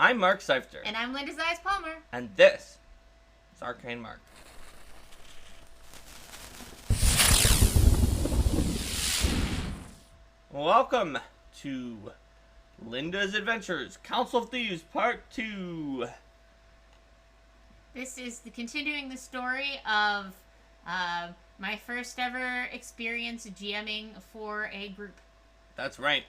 I'm Mark Seifter. And I'm Linda Zayas Palmer. And this is Arcane Mark. Welcome to Linda's Adventures, Council of Thieves Part 2. This is continuing the story of my first ever experience GMing for a group. That's right.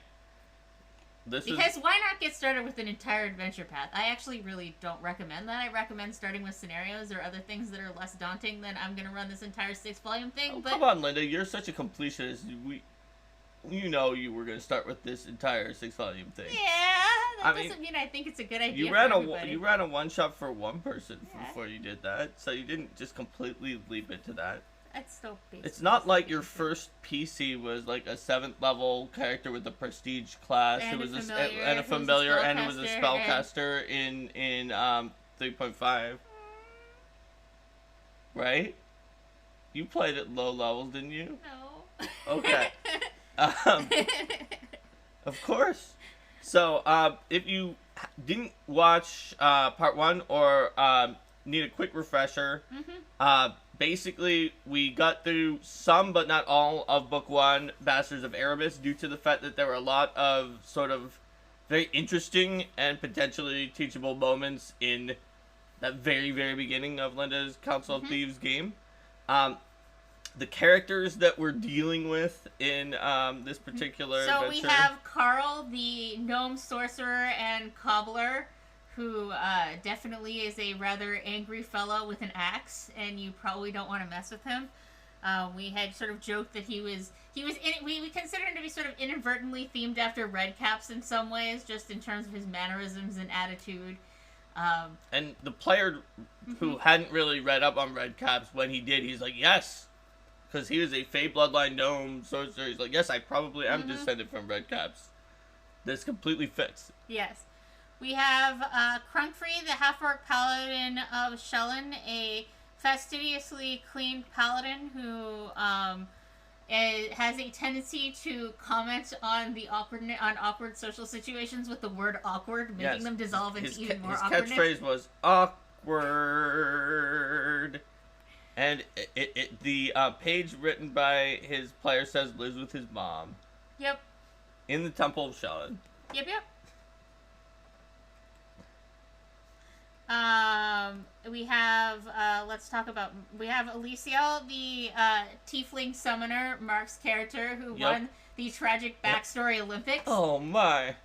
Because why not get started with an entire adventure path? I actually really don't recommend that. I recommend starting with scenarios or other things that are less daunting than I'm going to run this entire 6-volume thing. Oh, come on, Linda. You're such a completionist. You know you were going to start with this entire 6-volume thing. Yeah, that doesn't mean I think it's a good idea you ran a one-shot for one person before you did that, so you didn't just completely leap into that. That's still basic. It's not like your first PC was like a 7th level character with a prestige class who was a familiar and who was a spellcaster in 3.5. Right? You played at low levels, didn't you? No. Okay. Of course. So, if you didn't watch part 1 or need a quick refresher, basically, we got through some, but not all, of Book 1, Bastards of Erebus, due to the fact that there were a lot of sort of very interesting and potentially teachable moments in that very, very beginning of Linda's Council of Thieves game. The characters that we're dealing with in this particular adventure. So we have Carl, the gnome sorcerer and cobbler, who definitely is a rather angry fellow with an axe, and you probably don't want to mess with him. We had sort of joked that we consider him to be sort of inadvertently themed after Redcaps in some ways, just in terms of his mannerisms and attitude. And the player who hadn't really read up on Redcaps, when he did, he's like, yes! Because he was a Fey Bloodline gnome sorcerer. He's like, yes, I probably am descended from Redcaps. This completely fits. Yes. We have Crunkfree, the half-orc paladin of Shellen, a fastidiously clean paladin who has a tendency to comment on awkward social situations with the word awkward, making them dissolve into even more awkwardness. His catchphrase was awkward. And the page written by his player says lives with his mom. Yep. In the Temple of Shellen. Yep. We have Alicia, the tiefling summoner, Mark's character, who won the tragic backstory Olympics. Oh my.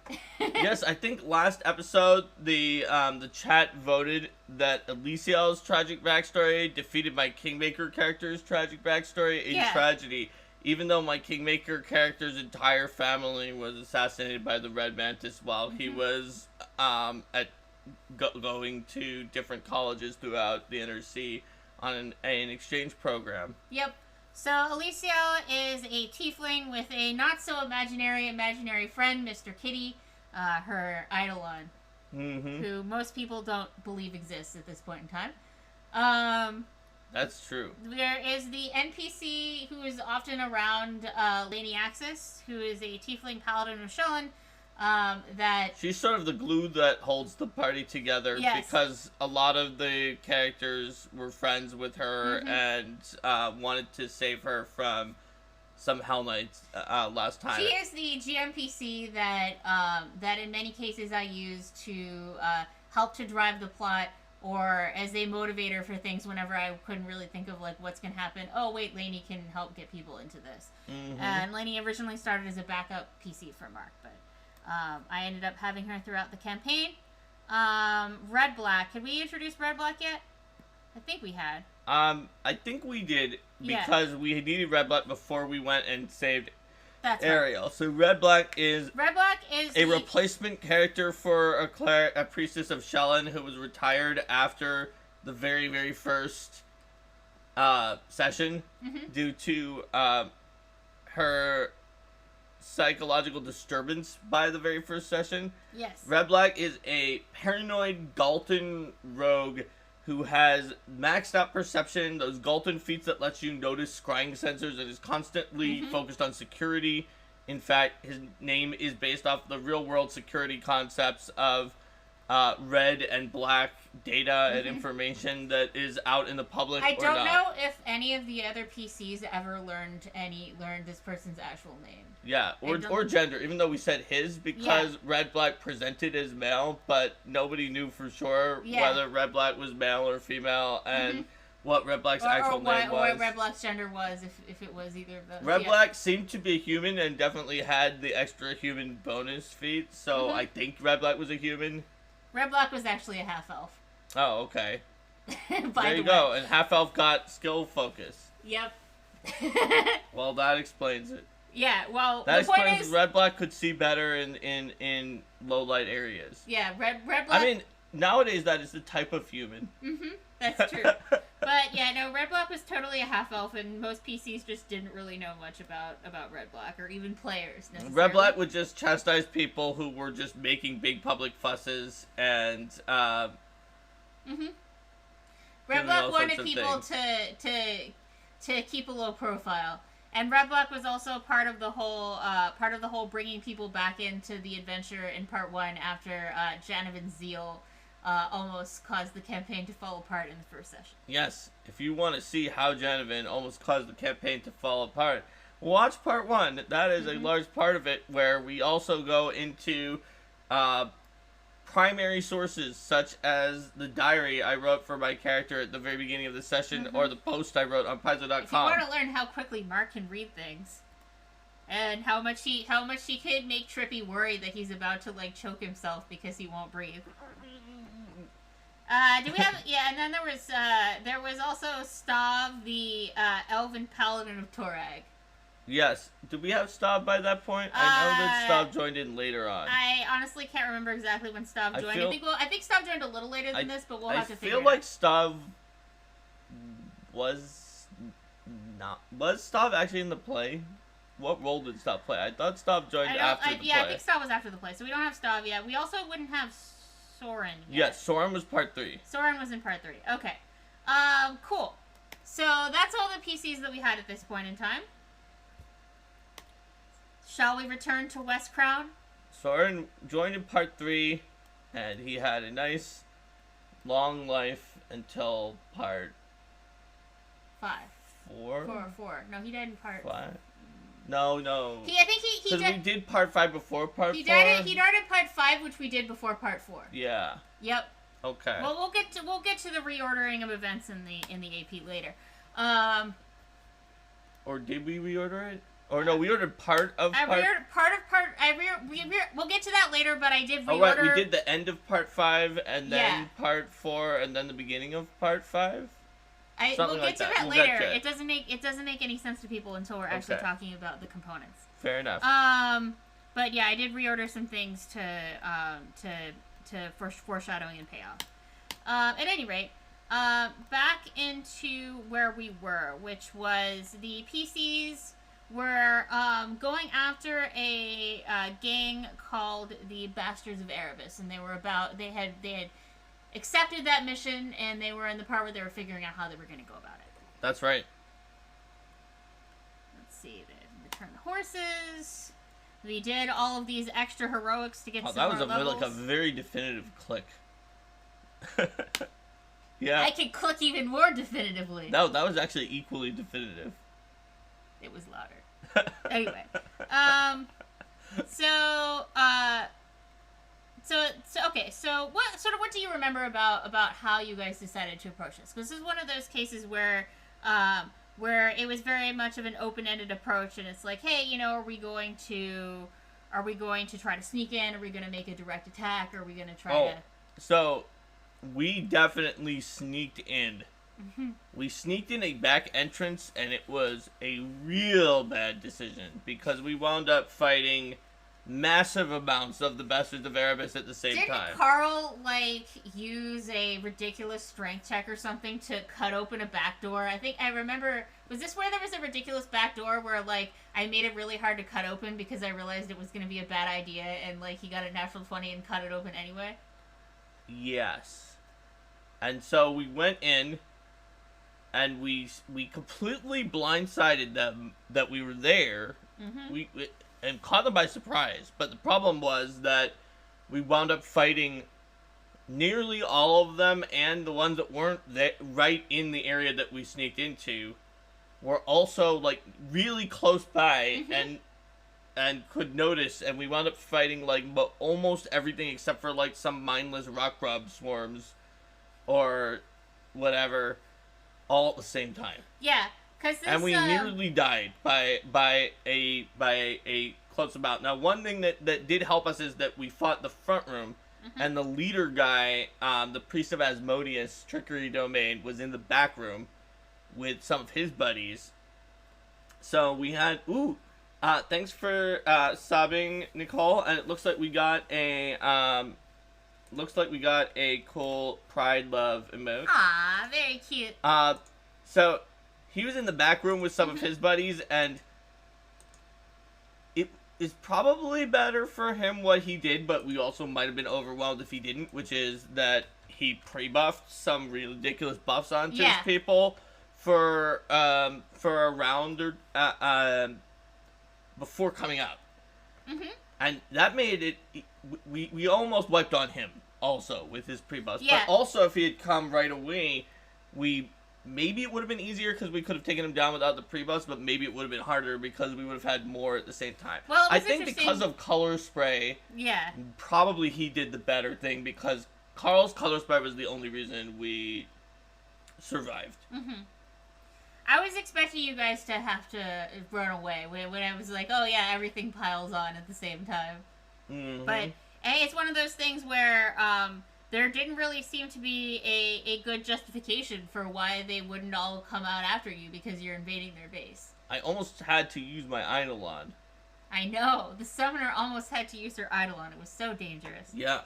Yes, I think last episode the chat voted that Alicia's tragic backstory defeated my Kingmaker character's tragic backstory in tragedy. Even though my Kingmaker character's entire family was assassinated by the Red Mantis while he was going to different colleges throughout the Inner Sea on an exchange program. Yep. So Alicia is a tiefling with a not-so-imaginary friend, Mr. Kitty, her Eidolon, who most people don't believe exists at this point in time. That's true. There is the NPC who is often around, Lainey Axis, who is a tiefling paladin of Shellen. She's sort of the glue that holds the party together because a lot of the characters were friends with her and wanted to save her from some Hell Knights last time. She is the GMPC that in many cases I use to help to drive the plot or as a motivator for things whenever I couldn't really think of like what's going to happen. Oh wait, Lainey can help get people into this. And Lainey originally started as a backup PC for Mark, but I ended up having her throughout the campaign. Red Black. Had we introduced Red Black yet? I think we had. I think we did because we needed Red Black before we went and saved Ariel. Right. So Red Black is a replacement character for a priestess of Shellen who was retired after the very, very first session due to her psychological disturbance by the very first session. Yes. Red Black is a paranoid Galton rogue who has maxed out perception, those Galton feats that lets you notice scrying sensors, and is constantly focused on security. In fact, his name is based off the real-world security concepts of red and black data and information that is out in the public. I or don't not. know if any of the other PCs ever learned this person's actual name. Yeah, or gender, even though we said his, because Red Black presented as male, but nobody knew for sure whether Red Black was male or female, and what Red Black's actual name was. Or what Red Black's gender was, if it was either of those. Red Black seemed to be human and definitely had the extra human bonus feat, so I think Red Black was a human. Red Black was actually a half-elf. Oh, okay. There you go, and half-elf got skill focus. Yep. Well, that explains it. Yeah, well, that the point explains is... Red Black could see better in low-light areas. Yeah, Red Black... I mean, nowadays that is the type of human. That's true. But, yeah, no, Red Black was totally a half-elf, and most PCs just didn't really know much about Red Black, or even players, necessarily. Red Black would just chastise people who were just making big public fusses, and, Red Black wanted people to keep a low profile. And Red Black was also part of the whole bringing people back into the adventure in part 1 after Janovan's zeal almost caused the campaign to fall apart in the first session. Yes, if you want to see how Janovan almost caused the campaign to fall apart, watch part 1. That is a large part of it, where we also go into primary sources such as the diary I wrote for my character at the very beginning of the session, or the post I wrote on Paizo.com. If you want to learn how quickly Mark can read things, and how much he could make Trippy worry that he's about to choke himself because he won't breathe. Do we have and then there was also Stav, the elven paladin of Torag. Yes. Did we have Stav by that point? I know that Stav joined in later on. I honestly can't remember exactly when Stav joined. I think Stav joined a little later than this, but we'll have to figure it out. I feel like Stav was not... Was Stav actually in the play? What role did Stav play? I thought Stav joined after the play. Yeah, I think Stav was after the play, so we don't have Stav yet. We also wouldn't have Soren yet. Yes, Soren was part 3. Soren was in part 3. Okay. Cool. So that's all the PCs that we had at this point in time. Shall we return to West Crown? Soren joined in part 3, and he had a nice long life until part 5. 4? 4. No, he died in part 5. No. I think he because we did part 5 before part 4. He died in part 5, which we did before part 4. Yeah. Yep. Okay. Well, we'll get to the reordering of events in the AP later. Or did we reorder it? Or no, we ordered part of part... We'll get to that later, but I did reorder... Oh, right, we did the end of part 5, and then part 4, and then the beginning of part 5? We'll get to that later. It doesn't make any sense to people until we're actually talking about the components. Fair enough. But yeah, I did reorder some things for foreshadowing and payoff. At any rate, back into where we were, which was the PCs were going after a gang called the Bastards of Erebus, and they had accepted that mission, and they were in the part where they were figuring out how they were going to go about it. That's right. Let's see. They returned the horses. We did all of these extra heroics to get some more levels. That was a very definitive click. Yeah. I could click even more definitively. No, that was actually equally definitive. It was louder. Anyway. So what do you remember about how you guys decided to approach this? Because this is one of those cases where it was very much of an open-ended approach, and it's like, hey, are we going to try to sneak in? Are we going to make a direct attack? Are we going to try to... So, we definitely sneaked in. We sneaked in a back entrance, and it was a real bad decision, because we wound up fighting massive amounts of the Bastards of Erebus at the same time. Didn't Carl, use a ridiculous strength check or something to cut open a back door? I remember... Was this where there was a ridiculous back door where, I made it really hard to cut open because I realized it was going to be a bad idea, and, he got a natural 20 and cut it open anyway? Yes. And so we went in, and we completely blindsided them that we were there. And caught them by surprise. But the problem was that we wound up fighting nearly all of them, and the ones that weren't right in the area that we sneaked into, were also like really close by and could notice, and we wound up fighting like almost everything except for like some mindless rock grub swarms or whatever, all at the same time. Yeah, because and we nearly died by a close amount. Now, one thing that did help us is that we fought the front room, and the leader guy, the priest of Asmodeus, Trickery Domain, was in the back room with some of his buddies. So we had thanks for subbing, Nicole, and it looks like we got a cool Pride Love emote. Aw, very cute. So he was in the back room with some of his buddies, and it is probably better for him what he did, but we also might have been overwhelmed if he didn't, which is that he pre-buffed some ridiculous buffs onto his people for a round or before coming up. And that made it, we almost wiped on him also with his pre-buffs. But also if he had come right away, maybe it would have been easier because we could have taken him down without the pre-buffs, but maybe it would have been harder because we would have had more at the same time. Well, I think because of color spray, probably he did the better thing, because Carl's color spray was the only reason we survived. I was expecting you guys to have to run away when I was like, oh yeah, everything piles on at the same time. But it's one of those things where there didn't really seem to be a good justification for why they wouldn't all come out after you because you're invading their base. I almost had to use my Eidolon. I know. The summoner almost had to use her Eidolon. It was so dangerous. Yeah.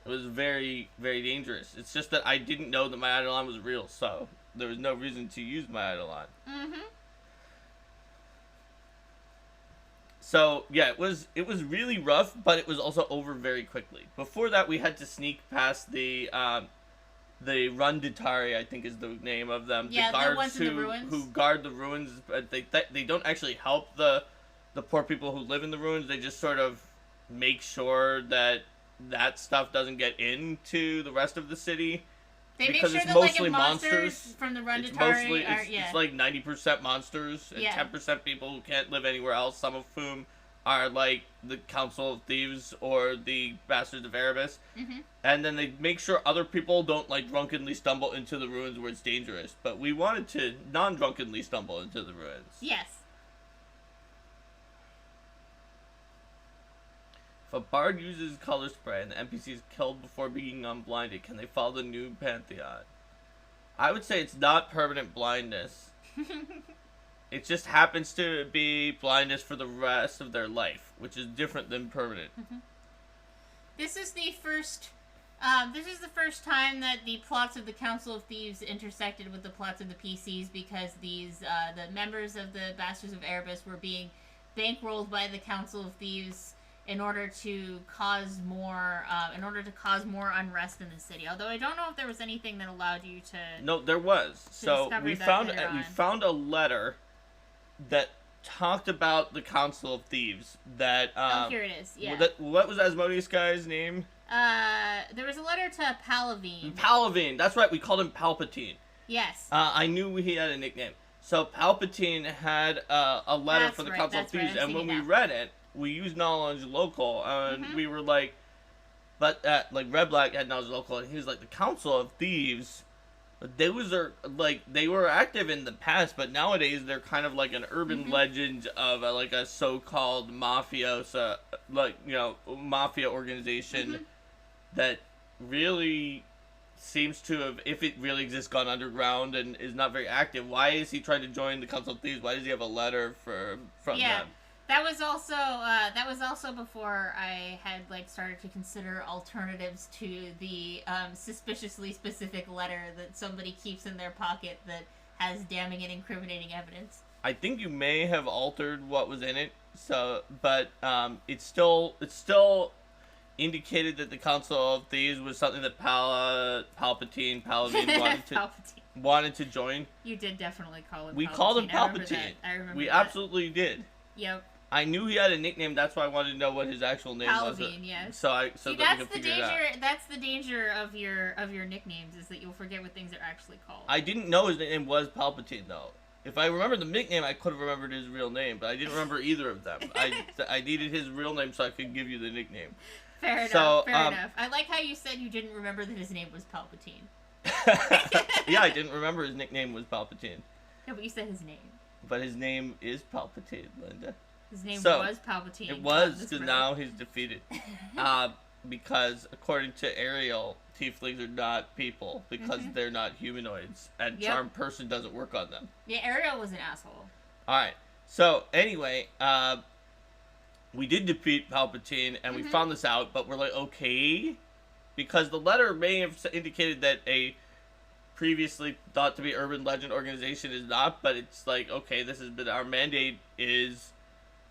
It was very, very dangerous. It's just that I didn't know that my Eidolon was real, so there was no reason to use my Eidolon. So, yeah, it was really rough, but it was also over very quickly. Before that, we had to sneak past the Runditari, I think is the name of them. Yeah, the guards the ones in the ruins. who guard the ruins, but they don't actually help the poor people who live in the ruins. They just sort of make sure that stuff doesn't get into the rest of the city. They because make sure it's that mostly monsters from the Runditari it's like 90% monsters and 10% people who can't live anywhere else, some of whom are like the Council of Thieves or the Bastards of Erebus. And then they make sure other people don't like drunkenly stumble into the ruins where it's dangerous. But we wanted to non-drunkenly stumble into the ruins. Yes. If a bard uses color spray and the NPC is killed before being unblinded, can they follow the new Pantheon? I would say it's not permanent blindness. It just happens to be blindness for the rest of their life, which is different than permanent. This is the first time that the plots of the Council of Thieves intersected with the plots of the PCs, because the members of the Bastards of Erebus were being bankrolled by the Council of Thieves in order to cause more unrest in the city. Although I don't know if there was anything that allowed you to. No, there was. So we found a letter that talked about the Council of Thieves. That here it is. Yeah. What was Asmodeus guy's name? There was a letter to Palavine. Palavine. That's right. We called him Palpatine. Yes. I knew he had a nickname. So Palpatine had a letter for the Council of Thieves, and when we read it, we used knowledge local, and we were like, but like Red Black had knowledge local, and he was like, the Council of Thieves, they were active in the past, but nowadays they're kind of like an urban legend of like a so-called mafiosa, mafia organization that really seems to have, if it really exists, gone underground and is not very active. Why is he trying to join the Council of Thieves? Why does he have a letter from them? That was also before I had started to consider alternatives to the suspiciously specific letter that somebody keeps in their pocket that has damning and incriminating evidence. I think you may have altered what was in it, but it's still indicated that the Council of Thieves was something that Palavine wanted to join. You did definitely call him. We called him Palpatine. I remember. We absolutely did. Yep. I knew he had a nickname. That's why I wanted to know what his actual name was. Palpatine, yes. So See, that that's we could the figure danger. it out. That's the danger of your nicknames is that you'll forget what things are actually called. I didn't know his nickname was Palpatine though. If I remembered the nickname, I could have remembered his real name, but I didn't remember either of them. I needed his real name so I could give you the nickname. Fair enough. Fair enough. I like how you said you didn't remember that his name was Palpatine. Yeah, I didn't remember his nickname was Palpatine. No, but you said his name. But his name is Palpatine, Linda. His name was Palpatine. It was, because now he's defeated. Because according to Ariel, tieflings are not people because they're not humanoids, and charm person doesn't work on them. Yeah, Ariel was an asshole. Alright, so anyway, we did defeat Palpatine, and we found this out, but we're like, okay, because the letter may have indicated that a previously thought to be urban legend organization is not, but it's like, okay, this has been our mandate is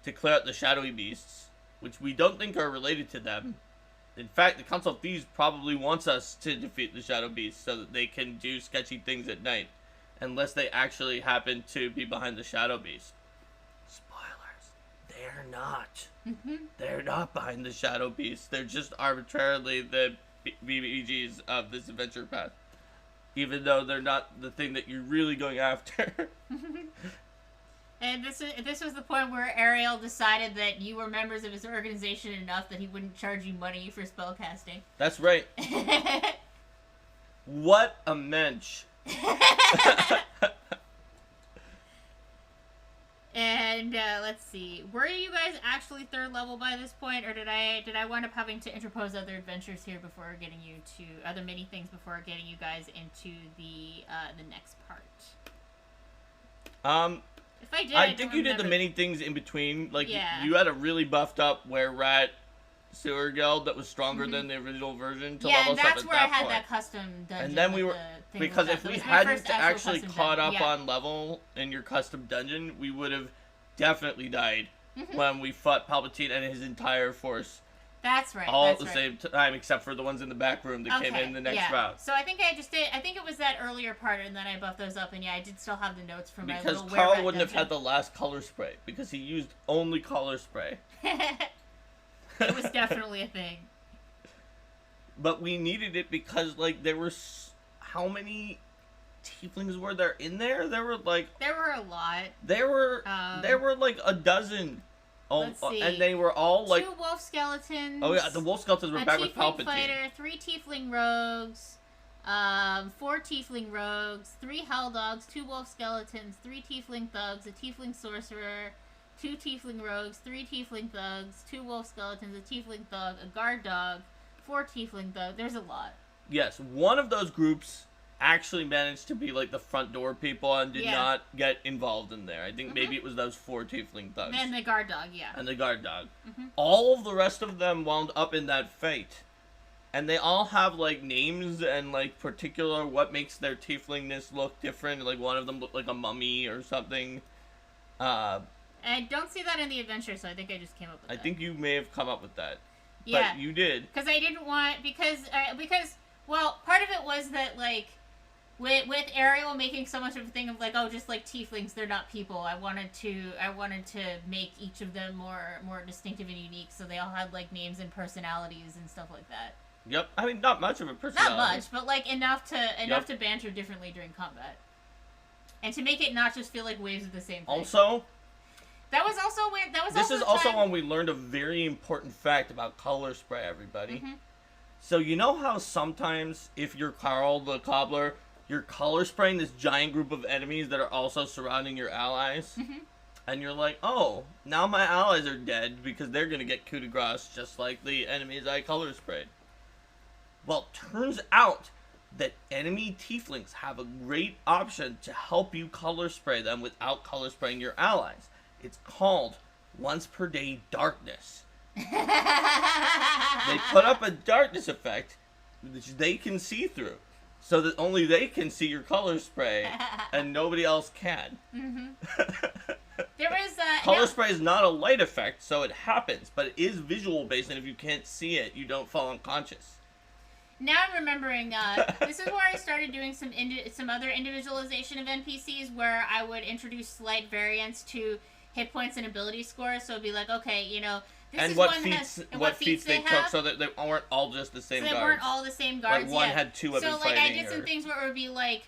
to clear out the shadowy beasts, which we don't think are related to them. In fact, the Council of Thieves probably wants us to defeat the shadow beasts so that they can do sketchy things at night, unless they actually happen to be behind the shadow beast. Spoilers. They're not. They're not behind the shadow beast. They're just arbitrarily the BBGs of this adventure path. Even though they're not the thing that you're really going after. And this was the point where Ariel decided that you were members of his organization enough that he wouldn't charge you money for spellcasting. That's right. What a mensch. And let's see, were you guys actually 3rd level by this point, or did I wind up having to interpose other adventures here before getting you to other mini things before getting you guys into the next part? If I did, I think you did the mini things in between. Like you had a really buffed up were-rat sewer guild that was stronger than the original version. To level and that's up where at I had point. that custom dungeon. And then we were because if we hadn't actually caught up on on level in your custom dungeon, we would have definitely died when we fought Palpatine and his entire force. That's right. All at the same time, except for the ones in the back room that came in the next round. So I think I just did. I think it was that earlier part, and then I buffed those up. And yeah, I did still have the notes from my little because Carl wouldn't dungeon. have had the last color spray because he used only color spray. It was definitely a thing. But we needed it because like there were how many tieflings were there in there? There were a lot. There were like a dozen. Let's see. And they were all like 2 wolf skeletons. Oh yeah, the wolf skeletons were back with Palpatine. A tiefling fighter, 3 tiefling rogues, 4 tiefling rogues, 3 hell dogs, 2 wolf skeletons, 3 tiefling thugs, a tiefling sorcerer, 2 tiefling rogues, 3 tiefling thugs, 2 wolf skeletons, a tiefling thug, a guard dog, 4 tiefling thugs. There's a lot. Yes, one of those groups actually managed to be like the front door people and did not get involved in there. I think maybe it was those 4 tiefling thugs. And the guard dog, yeah. And the guard dog. All of the rest of them wound up in that fight. And they all have like names and like particular what makes their tieflingness look different. Like one of them looked like a mummy or something. I don't see that in the adventure, so I think I just came up with that. I think you may have come up with that. Yeah. But you did. Because I didn't want... Because, well, part of it was that, like, with Ariel making so much of a thing of, like, oh, just like tieflings, they're not people. I wanted to make each of them more distinctive and unique, so they all had, like, names and personalities and stuff like that. Yep. I mean, not much of a personality. Not much, but, like, enough to banter differently during combat. And to make it not just feel like waves of the same thing. Also... This is also when we learned a very important fact about color spray, everybody. So you know how sometimes if you're Carl the Cobbler, you're color spraying this giant group of enemies that are also surrounding your allies? And you're like, oh, now my allies are dead because they're going to get coup de grace just like the enemies I color sprayed. Well, turns out that enemy tieflings have a great option to help you color spray them without color spraying your allies. It's called once per day darkness. They put up a darkness effect which they can see through, so that only they can see your color spray and nobody else can. There was color spray is not a light effect, so it happens, but it is visual based, and if you can't see it, you don't fall unconscious. Now I'm remembering, this is where I started doing some other individualization of NPCs, where I would introduce slight variants to hit points and ability scores. So it'd be like, okay, you know, this and is what one feats, has, and what feats they have. took, so that they weren't all just the same so guards. they weren't all the same guards. Like one yeah. had two weapons So fighting. I did some things where it would be like.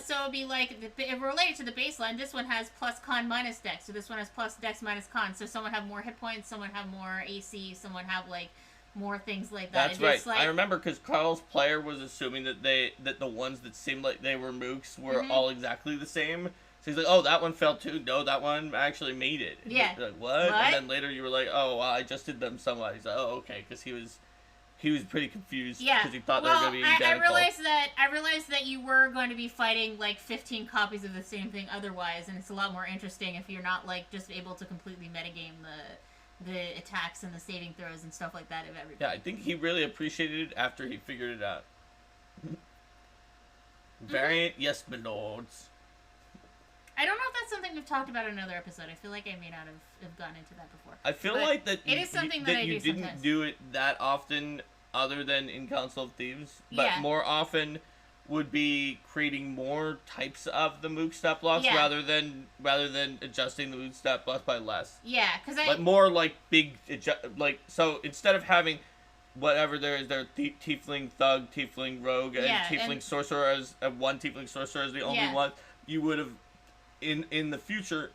So it'd be like, if related to the baseline, this one has plus con minus dex, so this one has plus dex minus con. So someone have more hit points, someone have more AC, someone have like more things like that. That's right. Like, I remember because Carl's player was assuming that the ones that seemed like they were mooks were all exactly the same. So he's like, oh, that one fell too. No, that one actually made it. And yeah. like, what? And then later you were like, oh, well, I adjusted them somewhat. He's like, oh, okay, because he was pretty confused because he thought they were going to be identical. I realized that you were going to be fighting like 15 copies of the same thing otherwise, and it's a lot more interesting if you're not like just able to completely metagame the attacks and the saving throws and stuff like that of everybody. Yeah, I think he really appreciated it after he figured it out. Variant, yes, my lords. I don't know if that's something we've talked about in another episode. I feel like I may not have gone into that before. I feel like that it is something that you didn't sometimes. do it that often other than in Council of Thieves. But more often would be creating more types of the mook stat blocks rather than adjusting the mook stat blocks by less. Yeah, because Like more like big, like, so instead of having whatever there is, tiefling thug, tiefling rogue, and tiefling sorcerer as one tiefling sorcerer as the only one, you would have in the future.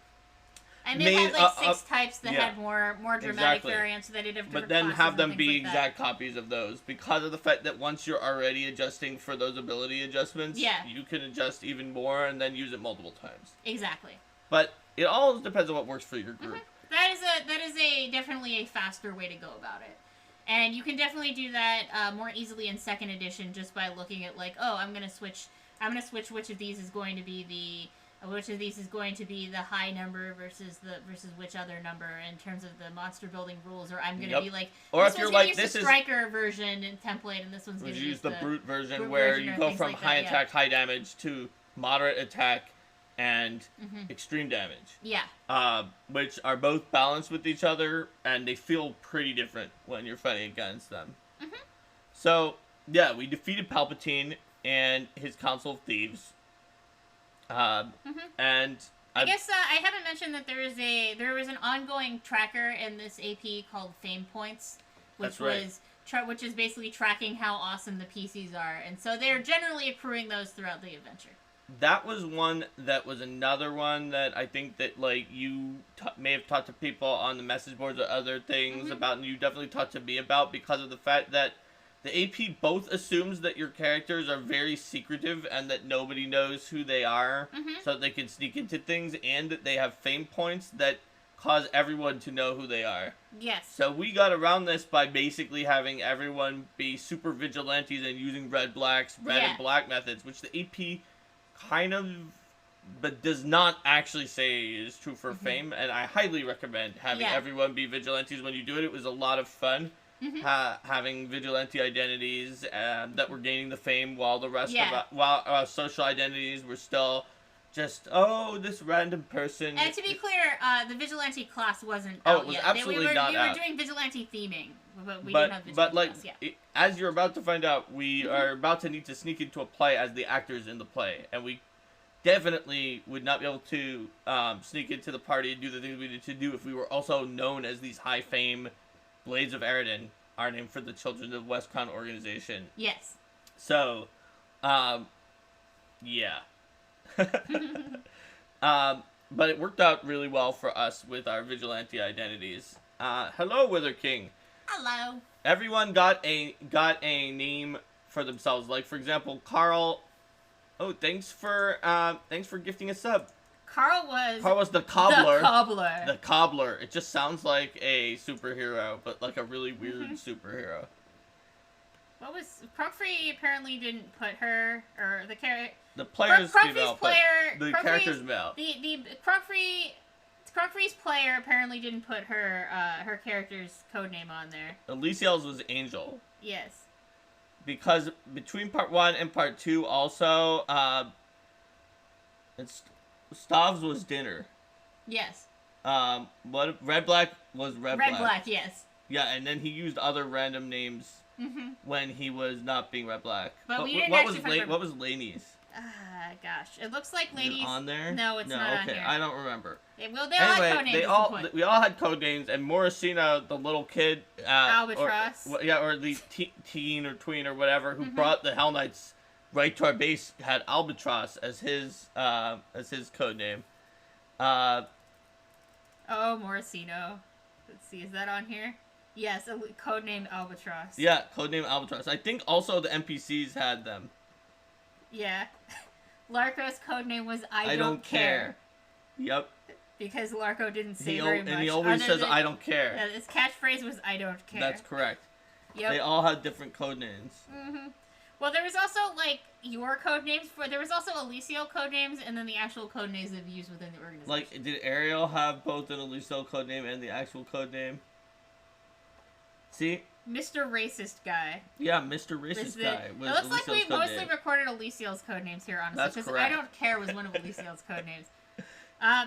I may have like 6 types that had more dramatic variants that did different. But then have them be exact copies of those because of the fact that once you're already adjusting for those ability adjustments, you can adjust even more and then use it multiple times. Exactly. But it all depends on what works for your group. That is definitely a faster way to go about it. And you can definitely do that more easily in 2nd edition just by looking at like, oh, I'm gonna switch which of these is going to be the high number versus which other number in terms of the monster building rules, or I'm gonna be like, or this if you're one's like, this is striker version and template, and this one's gonna use the brute version brute where version you or go things from like high that, attack, high damage to moderate attack and extreme damage. Yeah. Which are both balanced with each other, and they feel pretty different when you're fighting against them. So yeah, we defeated Palpatine and his Council of Thieves. And I guess I haven't mentioned that there was an ongoing tracker in this AP called Fame Points, which which is basically tracking how awesome the PCs are, and so they're generally accruing those throughout the adventure. That was another one that I think that like you may have talked to people on the message boards or other things about, and you definitely talked to me about, because of the fact that the AP both assumes that your characters are very secretive and that nobody knows who they are, so that they can sneak into things, and that they have fame points that cause everyone to know who they are. Yes. So we got around this by basically having everyone be super vigilantes and using red and black methods, which the AP kind of, but does not actually say is true for fame, and I highly recommend having everyone be vigilantes when you do it. It was a lot of fun. Having vigilante identities that were gaining the fame, while the rest of social identities were still just, this random person. And to be clear, the vigilante class wasn't out yet. It was absolutely not out. We were doing vigilante theming, but we didn't have vigilante class yet. As you're about to find out, we are about to need to sneak into a play as the actors in the play, and we definitely would not be able to sneak into the party and do the things we needed to do if we were also known as these high fame Blades of Eridan, our name for the Children of Westcon organization. Yes. So, yeah. But it worked out really well for us with our vigilante identities. Hello, Wither King. Hello. Everyone got a name for themselves. Like, for example, Carl. Oh, thanks for gifting a sub. Carl was the cobbler. The cobbler. The cobbler. It just sounds like a superhero, but like a really weird superhero. What was Crumfrey apparently didn't put her, or the character. The player's female, the character's male. The Crumfrey's player apparently didn't put her character's codename on there. Elysiel's was Angel. Yes. Because between part 1 and part 2 also, Stav's was Dinner. Yes. Red Black was Red Black. Red Black, yes. Yeah, and then he used other random names when he was not being Red Black. But we didn't what actually was Laney's? Gosh, it looks like Is it ladies. on there? No, it's not on here. I don't remember. They all had code names. We all had code names, and Morrisina, the little kid, Albatross. or the teen or tween or whatever, who brought the Hell Knights right to our base, had Albatross as his code name. Oh, Morrisino. Let's see, is that on here? Yes, codename Albatross. Yeah, codename Albatross. I think also the NPCs had them. Yeah. Larko's codename was I don't care. Yep. Because Larko didn't say very much. And he always says, I don't care. His catchphrase was, I don't care. That's correct. Yep. They all had different codenames. Mm-hmm. Well, there was also, like, your codenames. There was also Alicio codenames, and then the actual codenames that we used within the organization. Like, did Ariel have both an Alicio codename and the actual codename? See? Mr. Racist Guy. Yeah, Mr. Racist Guy was It looks like we mostly name. recorded Alicio's codenames here, honestly. That's because correct. I don't care was one of Alicio's codenames.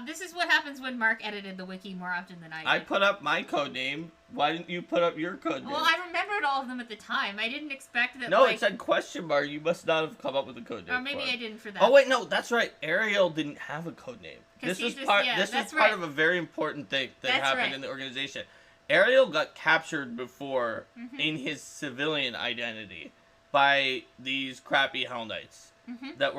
This is what happens when Mark edited the wiki more often than I did. I put up my codename. Why didn't you put up your codename? Well, I remembered all of them at the time. I didn't expect that. No, it said question mark. You must not have come up with a codename. Or maybe I didn't for that. Oh wait, no, that's right. Ariel didn't have a codename. This was part of a very important thing that happened in the organization. Ariel got captured before in his civilian identity by these crappy Hell Knights that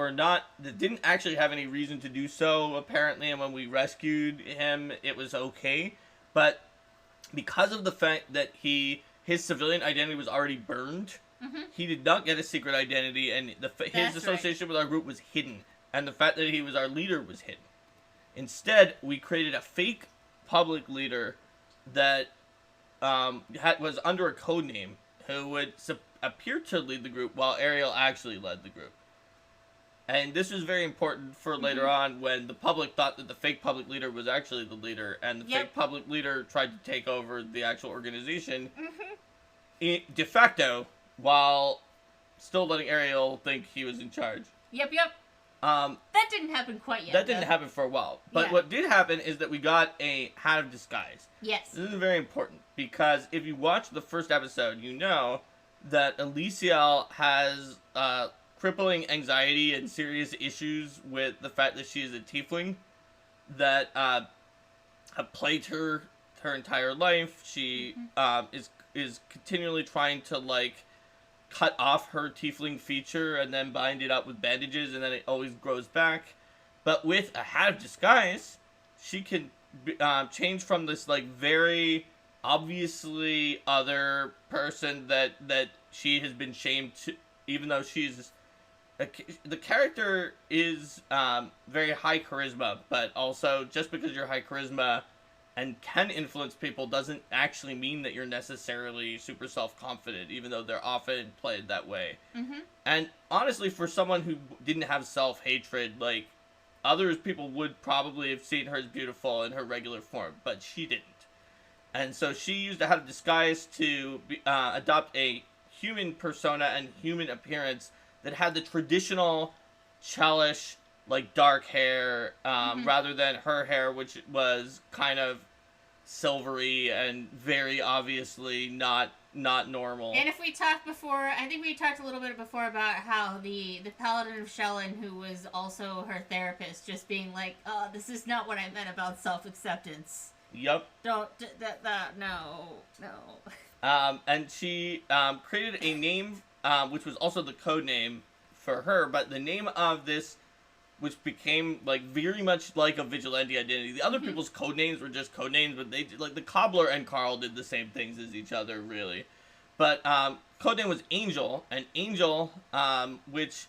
didn't actually have any reason to do so, apparently, and when we rescued him, it was okay. But because of the fact that his civilian identity was already burned, he did not get a secret identity, and his association with our group was hidden, and the fact that he was our leader was hidden. Instead, we created a fake public leader that was under a code name who would appear to lead the group while Ariel actually led the group. And this was very important for later on when the public thought that the fake public leader was actually the leader, and the fake public leader tried to take over the actual organization de facto while still letting Ariel think he was in charge. Yep. That didn't happen quite yet. That didn't happen for a while. But what did happen is that we got a hat of disguise. Yes. This is very important because if you watch the first episode, you know that Alicia has crippling anxiety and serious issues with the fact that she is a tiefling that have plagued her entire life. She is continually trying to, like, cut off her tiefling feature and then bind it up with bandages, and then it always grows back. But with a hat of disguise, she can change from this, like, very obviously other person that she has been shamed to, even though she's the character is very high charisma, but also just because you're high charisma and can influence people doesn't actually mean that you're necessarily super self-confident, even though they're often played that way. And honestly, for someone who didn't have self-hatred, like, people would probably have seen her as beautiful in her regular form, but she didn't. And so she used a hat of disguise to adopt a human persona and human appearance that had the traditional Chalish, like, dark hair, rather than her hair, which was kind of silvery and very obviously not normal. And if we talked before, I think we talked a little bit before about how the Paladin of Shellen, who was also her therapist, just being like, oh, this is not what I meant about self-acceptance. Yep. No. And she created a name, which was also the code name for her, but the name of this, which became, like, very much like a vigilante identity. The other people's code names were just code names, but they, like, the Cobbler and Carl did the same things as each other, really. But code name was Angel, and Angel, which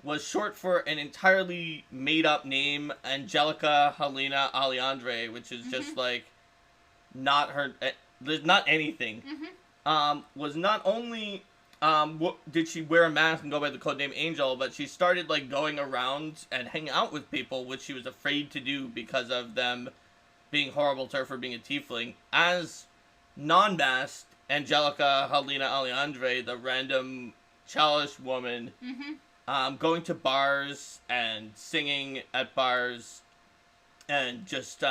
was short for an entirely made-up name, Angelica Helena Alejandre, which is just, like, not her, not anything, was not only did she wear a mask and go by the codename Angel, but she started, like, going around and hanging out with people, which she was afraid to do because of them being horrible to her for being a tiefling, as non-masked Angelica Helena Alejandre, the random Chalish woman, going to bars and singing at bars and just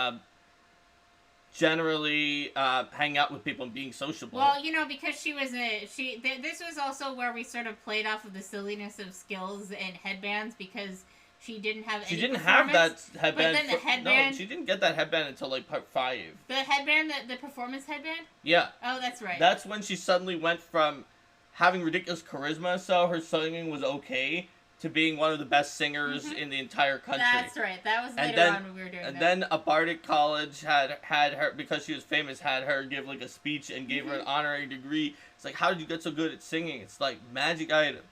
generally hang out with people and being sociable. Well, because this was also where we sort of played off of the silliness of skills and headbands because she didn't have she any didn't have that headband. But then the headband. No, she didn't get that headband until like part 5. The headband, the performance headband. Yeah. Oh, that's right. That's when she suddenly went from having ridiculous charisma, so her singing was okay, to being one of the best singers in the entire country. That's right. That was later on when we were doing that. And then a Bardic college had her, because she was famous, had her give like a speech and gave her an honorary degree. It's like, how did you get so good at singing? It's like magic items.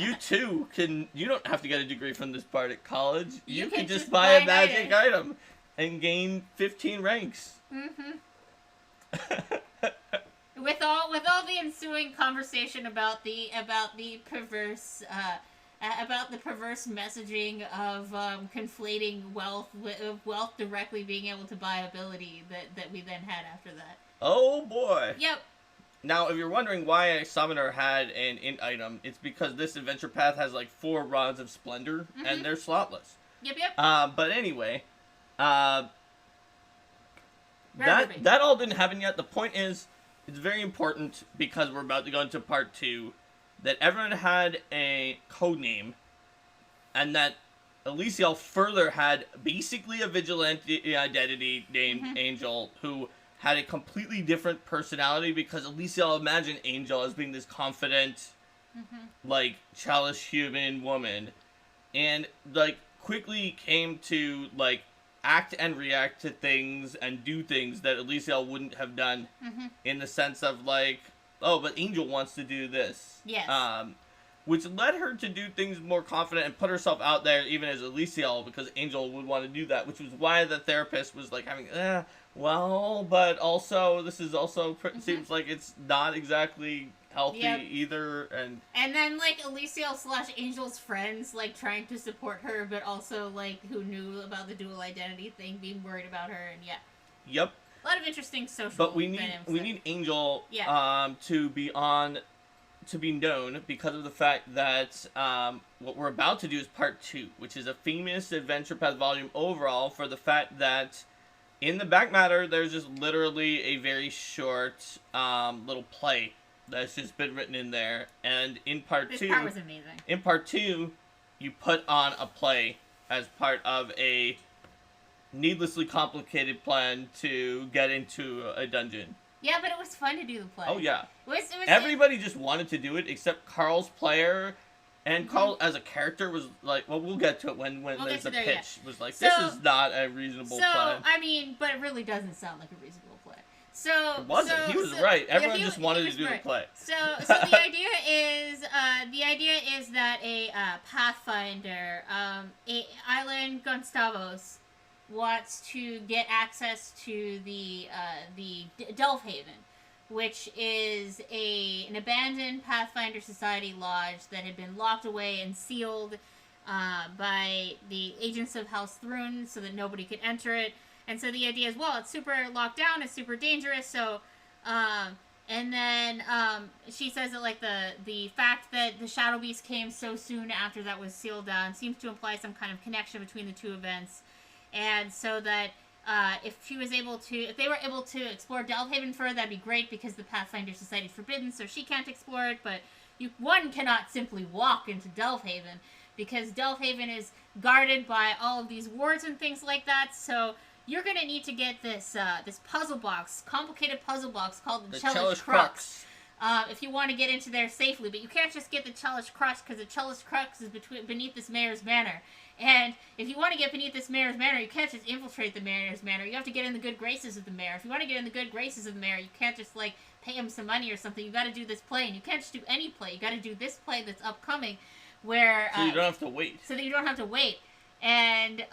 You too you don't have to get a degree from this Bardic college. You can just buy a magic item and gain 15 ranks. With all the ensuing conversation about the perverse messaging of conflating wealth directly being able to buy ability that we then had after that. Oh boy. Yep. Now, if you're wondering why a summoner had an int item, it's because this adventure path has like 4 rods of splendor, and they're slotless. Yep. But anyway, that all didn't happen yet. The point is, it's very important, because we're about to go into part 2, that everyone had a code name, and that Elysiel further had basically a vigilante identity named Angel, who had a completely different personality, because Elysiel imagined Angel as being this confident, like, childish human woman, and, like, quickly came to, like, act and react to things and do things that Elysiel wouldn't have done, in the sense of, like, oh, but Angel wants to do this. Yes. Which led her to do things more confident and put herself out there even as Elysiel, because Angel would want to do that, which was why the therapist was like having, well, but also, this is also, seems like it's not exactly healthy either, and then, like, Elysiel/Angel's friends, like, trying to support her, but also, like, who knew about the dual identity thing, being worried about her, and Yep. A lot of interesting social But we need Angel to be known, because of the fact that what we're about to do is part 2, which is a famous Adventure Path volume overall, for the fact that in the back matter there's just literally a very short little play that's just been written in there, and in part 2, this part was amazing. In part 2, you put on a play as part of a needlessly complicated plan to get into a dungeon. Yeah, but it was fun to do the play. Oh yeah. It was Everybody just wanted to do it except Carl's player, and Carl as a character was like, well, we'll get to it when there's a pitch. Was like, this is not a reasonable plan. I mean, but it really doesn't sound like a reasonable play. So it wasn't. He was right. Everyone just wanted to do the play. So the idea is that a Pathfinder, Island Gunstavos, wants to get access to the Delphaven, which is an abandoned Pathfinder Society lodge that had been locked away and sealed by the agents of House Thrun so that nobody could enter it. And so the idea is, well, it's super locked down, it's super dangerous, so, and then, she says that, like, the fact that the Shadow Beast came so soon after that was sealed down seems to imply some kind of connection between the two events, and so that, if they were able to explore Delphaven further, that'd be great, because the Pathfinder Society is forbidden, so she can't explore it, but one cannot simply walk into Delphaven, because Delphaven is guarded by all of these wards and things like that, so you're going to need to get this puzzle box, complicated puzzle box called the Chellish Crux. If you want to get into there safely, but you can't just get the Chellish Crux, because the Chellish Crux is beneath this mayor's manor. And if you want to get beneath this mayor's manor, you can't just infiltrate the mayor's manor. You have to get in the good graces of the mayor. If you want to get in the good graces of the mayor, you can't just, like, pay him some money or something. You got to do this play, and you can't just do any play. You got to do this play that's upcoming, where so you don't have to wait. So that you don't have to wait. And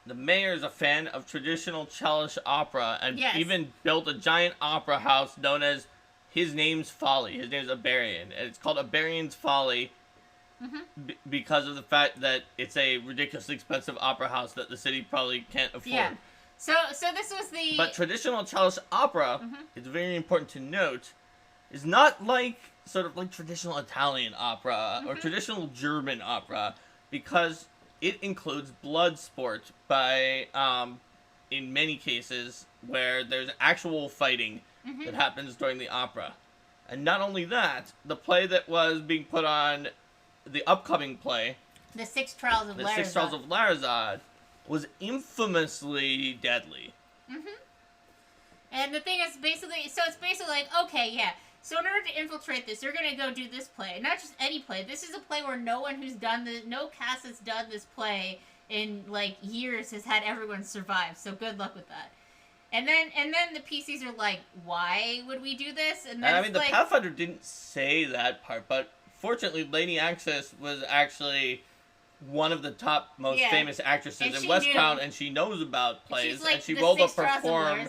the mayor is a fan of traditional Chellish opera, and even built a giant opera house known as His Name's Folly. His name's Aberian, and it's called Aberian's Folly because of the fact that it's a ridiculously expensive opera house that the city probably can't afford. Yeah. So this was the... But traditional Chellish opera, it's very important to note, is not like sort of like traditional Italian opera or traditional German opera, because it includes blood sport by in many cases where there's actual fighting that happens during the opera. And not only that, the play that was being put on, the upcoming play, The Six Trials of Larazad, was infamously deadly. And the thing is basically, so it's basically like, okay, yeah. So in order to infiltrate this, you're gonna go do this play. Not just any play. This is a play where no cast that's done this play in like years has had everyone survive. So good luck with that. And then the PCs are like, why would we do this? And then the Pathfinder didn't say that part, but fortunately, Lainey Access was actually one of the top most famous actresses in Westbound, and she knows about plays, like and she rolled a perform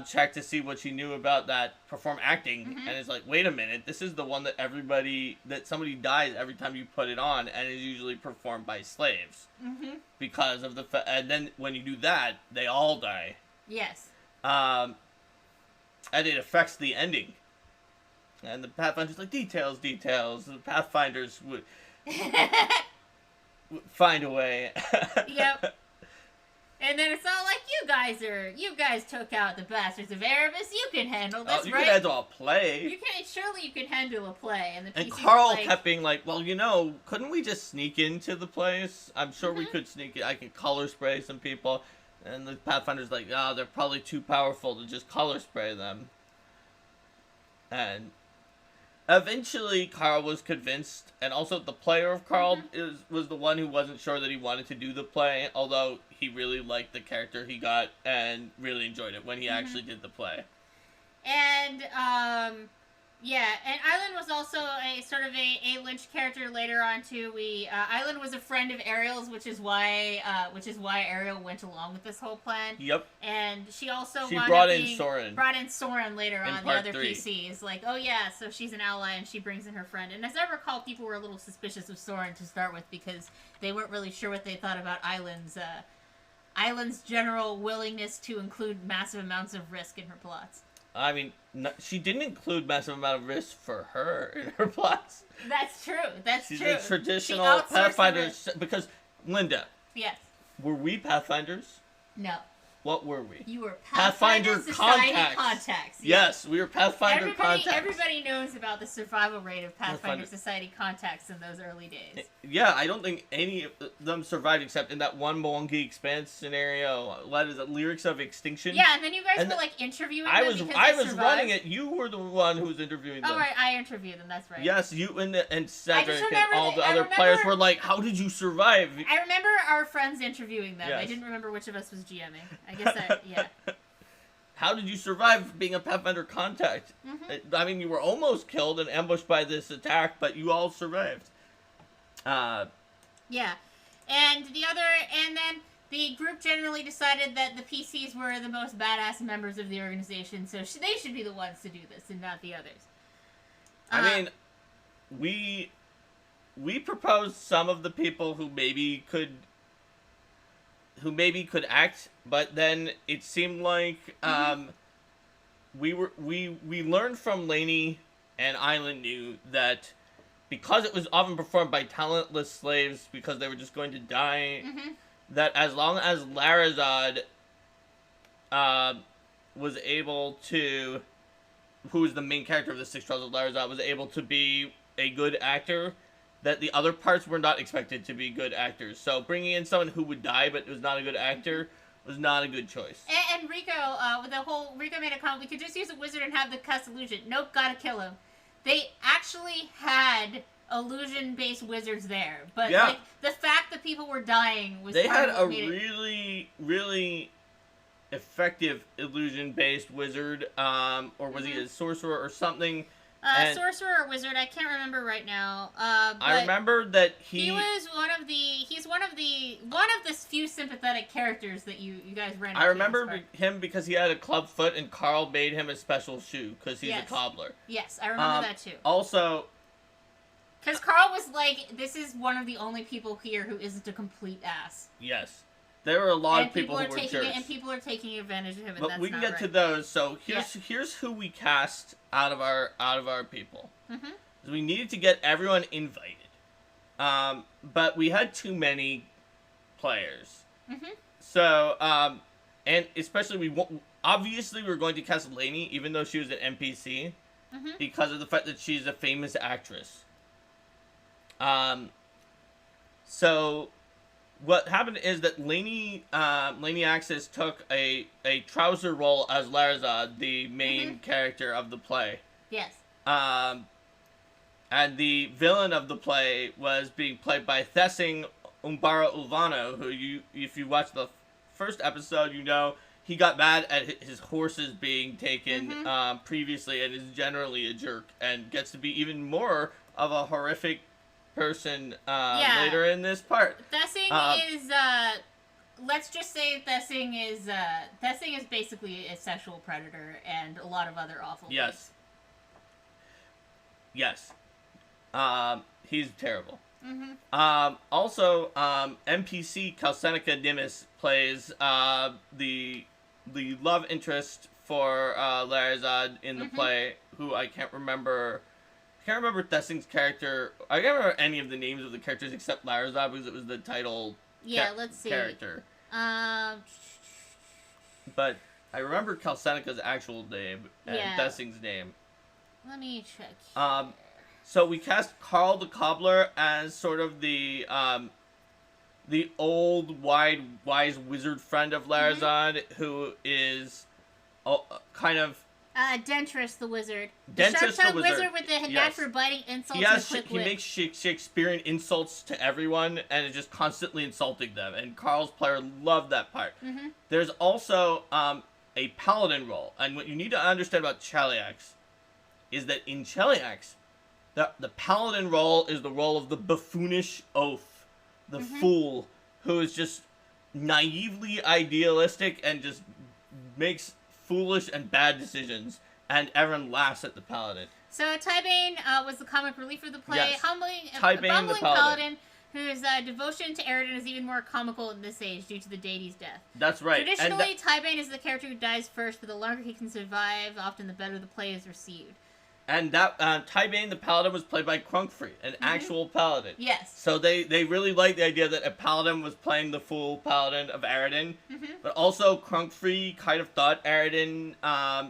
check to see what she knew about that perform acting, and it's like, wait a minute, this is the one that somebody dies every time you put it on, and is usually performed by slaves, because of and then when you do that, they all die. Yes. And it affects the ending. And the Pathfinder's like, details. The Pathfinders would find a way. Yep. And then it's all like, you guys took out the Bastards of Erebus, you can handle this, you right? can handle a play. Surely you can handle a play. And Carl kept being like, well, couldn't we just sneak into the place? I'm sure we could sneak in. I can color spray some people. And the Pathfinder's like, they're probably too powerful to just color spray them. And eventually, Carl was convinced, and also the player of Carl was the one who wasn't sure that he wanted to do the play, although he really liked the character he got and really enjoyed it when he actually did the play. And, and Island was also a sort of a Lynch character later on too. Island was a friend of Ariel's, which is why Ariel went along with this whole plan. Yep. And she also brought in Soren later on, the other 3. PCs. Like, oh yeah, so she's an ally and she brings in her friend. And as I recall, people were a little suspicious of Soren to start with because they weren't really sure what they thought about Island's general willingness to include massive amounts of risk in her plots. I mean, she didn't include massive amount of risk for her in her plots. That's true. She's a traditional Pathfinder. Because, Linda. Yes. Were we Pathfinders? No. What were we? You were Pathfinder Society contacts. Yes, we were Pathfinder contacts. Everybody knows about the survival rate of Pathfinder Society contacts in those early days. Yeah, I don't think any of them survived except in that one Moongi Expanse scenario. What is it? Lyrics of Extinction? Yeah, and then you guys were like interviewing them because I was running it. You were the one who was interviewing them. Oh, right, I interviewed them. That's right. Yes, you and Cedric and all the other players were like, "How did you survive?" I remember our friends interviewing them. Yes. I didn't remember which of us was GMing. I guess yeah. How did you survive being a Pathfinder contact? I mean, you were almost killed and ambushed by this attack, but you all survived. Yeah. And then the group generally decided that the PCs were the most badass members of the organization, so they should be the ones to do this and not the others. I mean, we proposed some of the people who maybe could act, but then it seemed like we learned from Lainey and Island knew that because it was often performed by talentless slaves because they were just going to die, that as long as Larazad was able to, who is the main character of the Six Trials of Larazad, was able to be a good actor, that the other parts were not expected to be good actors. So bringing in someone who would die but was not a good actor was not a good choice. And Rico, Rico made a comment, we could just use a wizard and have the cast illusion. Nope, gotta kill him. They actually had illusion-based wizards there, but like the fact that people were dying was. They had a really, really effective illusion-based wizard, or was he a sorcerer or something? Sorcerer or wizard, I can't remember right now. I remember that he's one of the few sympathetic characters that you guys ran into. I remember him because he had a club foot and Carl made him a special shoe because he's a cobbler. Yes, I remember that too. Also, because Carl was like, this is one of the only people here who isn't a complete ass. Yes. There were a lot of people who were jerks. And people are taking advantage of him, and but we can get to those. So here's who we cast out of our people. We needed to get everyone invited, but we had too many players. So and especially obviously we're going to cast Lainey, even though she was an NPC, because of the fact that she's a famous actress. So what happened is that Lainey Axis took a trouser role as Larazad, the main character of the play. Yes. And the villain of the play was being played by Thessing Umbara Ulvano, who if you watch the first episode, you know he got mad at his horses being taken previously and is generally a jerk and gets to be even more of a horrific person later in this part. Thessing is let's just say Thessing is basically a sexual predator and a lot of other awful things. Yes. He's terrible. Also, NPC Calcenica Nimis plays the love interest for Larazad in the play, who I can't remember Thessing's character. I can't remember any of the names of the characters except Larazad because it was the title let's see. character. But I remember Calcenica's actual name and Thessing's name. Let me check. So we cast Carl the Cobbler as sort of the old, wise wizard friend of Larazad, who is kind of... Dentris the wizard. Dentris the wizard with the knack for biting insults and quick wit. He makes Shakespearean insults to everyone and is just constantly insulting them. And Carl's player loved that part. There's also a paladin role. And what you need to understand about Cheliax is that in Cheliax, the paladin role is the role of the buffoonish oaf, the fool, who is just naively idealistic and just makes foolish and bad decisions, and everyone laughs at the paladin. So Tybane was the comic relief of the play. Yes. A bumbling paladin whose devotion to Aridin is even more comical in this age due to the deity's death. That's right. Traditionally, Tybane is the character who dies first, but the longer he can survive, often the better the play is received. And that Tybane the paladin was played by Crunkfree, an actual paladin. Yes. So they really liked the idea that a paladin was playing the fool paladin of Aridin. But also Crunkfree kind of thought Aridin,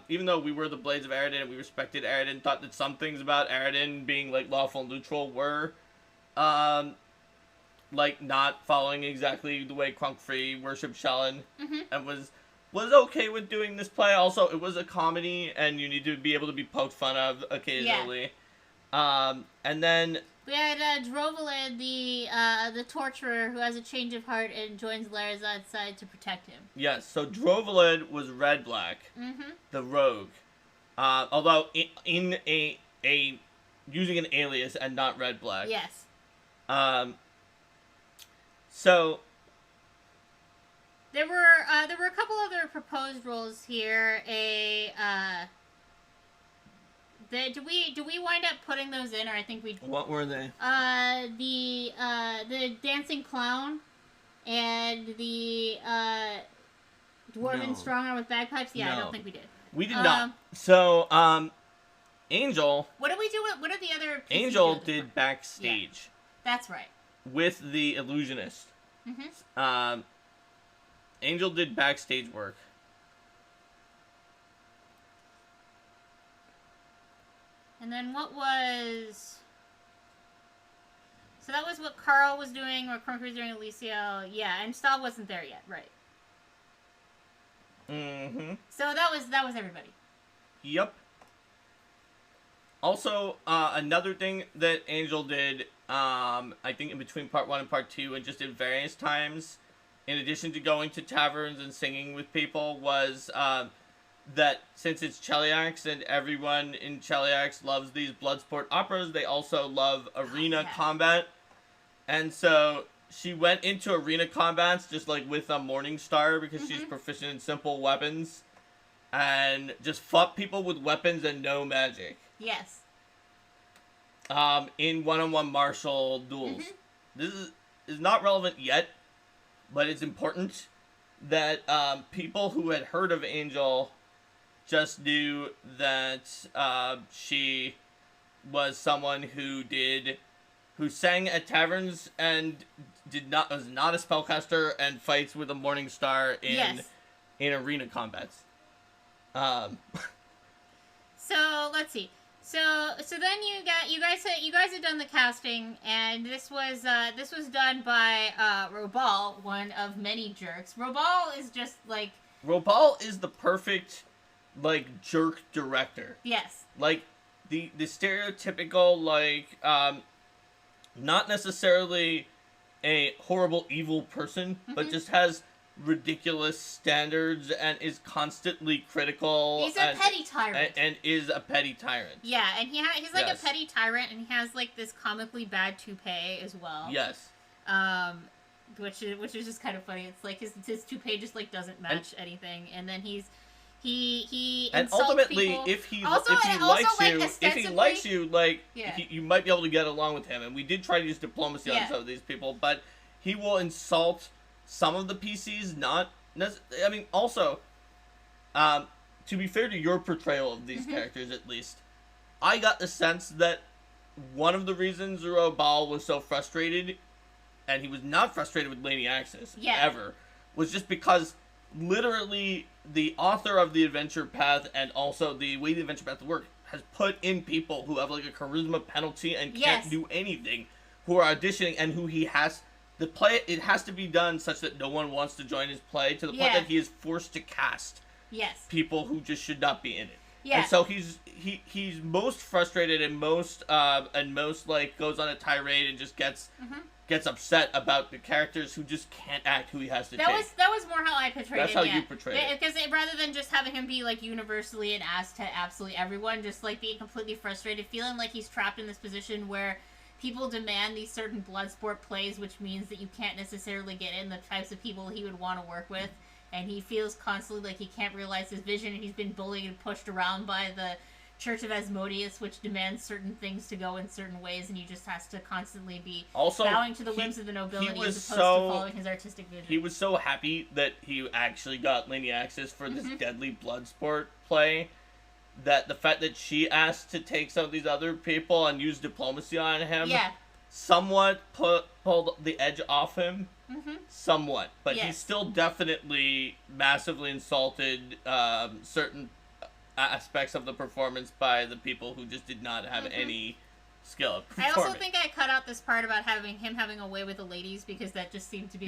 even though we were the Blades of Aridin and we respected Aridin, thought that some things about Aridin being like lawful and neutral were like not following exactly the way Crunkfree worshipped Shelyn and was okay with doing this play. Also, it was a comedy, and you need to be able to be poked fun of occasionally. And then we had Drovalid, the torturer, who has a change of heart and joins Larazad's side to protect him. Yes, so Drovalid was red black, the rogue. Although in a using an alias and not red black. Yes. So. There were a couple other proposed roles here. Do we wind up putting those in, or I think we? What were they? The dancing clown, and the dwarven strongarm with bagpipes. Yeah, no. I don't think we did. We did not. So Angel. What did we do? What did the other? Angel did backstage. Yeah, that's right. With the illusionist. Angel did backstage work. And then what was... So that was what Carl was doing, or Crunker was doing, Alicia. Yeah, and Stahl wasn't there yet, right. So that was everybody. Yep. Also, another thing that Angel did, I think in between part 1 and part 2, and just at various times, in addition to going to taverns and singing with people, was that since it's Cheliax and everyone in Cheliax loves these Bloodsport operas, they also love arena combat. And so she went into arena combats just like with a Morningstar because she's proficient in simple weapons. And just fought people with weapons and no magic. Yes. In one-on-one martial duels. This is not relevant yet. But it's important that people who had heard of Angel just knew that she was someone who sang at taverns and was not a spellcaster and fights with a Morningstar in arena combats. Um, So let's see. So then you guys had done the casting, and this was done by Robal, one of many jerks. Robal is just like Robal is the perfect, like, jerk director. yes, Like, the stereotypical, like, not necessarily a horrible evil person, but just has ridiculous standards and is constantly critical. He's a petty tyrant. And is a petty tyrant. Yeah, and he's like Yes. a petty tyrant, and he has like this comically bad toupee as well. Yes. Which is just kind of funny. It's like his toupee just like doesn't match anything, and then he and insults ultimately, people. if he Also, likes you, like, Yeah. you might be able to get along with him. And we did try to use diplomacy on some of these people, but he will insult some of the PCs. I mean, also, to be fair to your portrayal of these characters, at least, I got the sense that one of the reasons Robal was so frustrated, and he was not frustrated with Lady Axis ever, was just because literally the author of the adventure path and also the way the adventure path works has put in people who have like a charisma penalty and can't do anything, who are auditioning, and who he has the play. It has to be done such that no one wants to join his play, to the point that he is forced to cast people who just should not be in it. And so he's most frustrated and most like goes on a tirade and just gets upset about the characters who just can't act who he has to take. That was more how I portrayed it. That's how you portrayed it. Because rather than just having him be like universally an ass to absolutely everyone, just like being completely frustrated, feeling like he's trapped in this position where people demand these certain blood sport plays, which means that you can't necessarily get in the types of people he would want to work with. And he feels constantly like he can't realize his vision, and he's been bullied and pushed around by the Church of Asmodeus, which demands certain things to go in certain ways, and he just has to constantly be bowing to the whims of the nobility as opposed to following his artistic vision. He was so happy that he actually got Lady Axis for this deadly blood sport play, that the fact that she asked to take some of these other people and use diplomacy on him somewhat pulled the edge off him. Somewhat, but he still definitely massively insulted certain aspects of the performance by the people who just did not have any skill at performing. I also think I cut out this part about having a way with the ladies, because that just seemed to be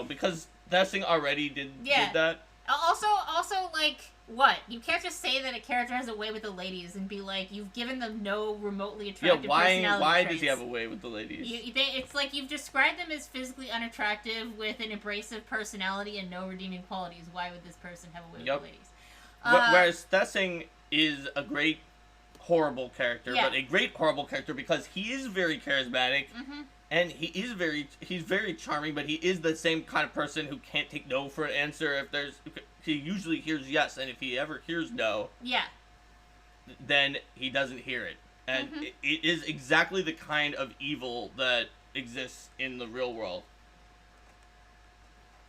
because that thing already did that. Also, like, what? You can't just say that a character has a way with the ladies and be like, you've given them no remotely attractive personality why traits. does he have a way with the ladies? It's like you've described them as physically unattractive with an abrasive personality and no redeeming qualities. Why would this person have a way with the ladies? Whereas Thessing is a great, horrible character, but a great, horrible character because he is very charismatic. And he's very charming, but he is the same kind of person who can't take no for an answer. He usually hears yes, and if he ever hears no, then he doesn't hear it. And it is exactly the kind of evil that exists in the real world.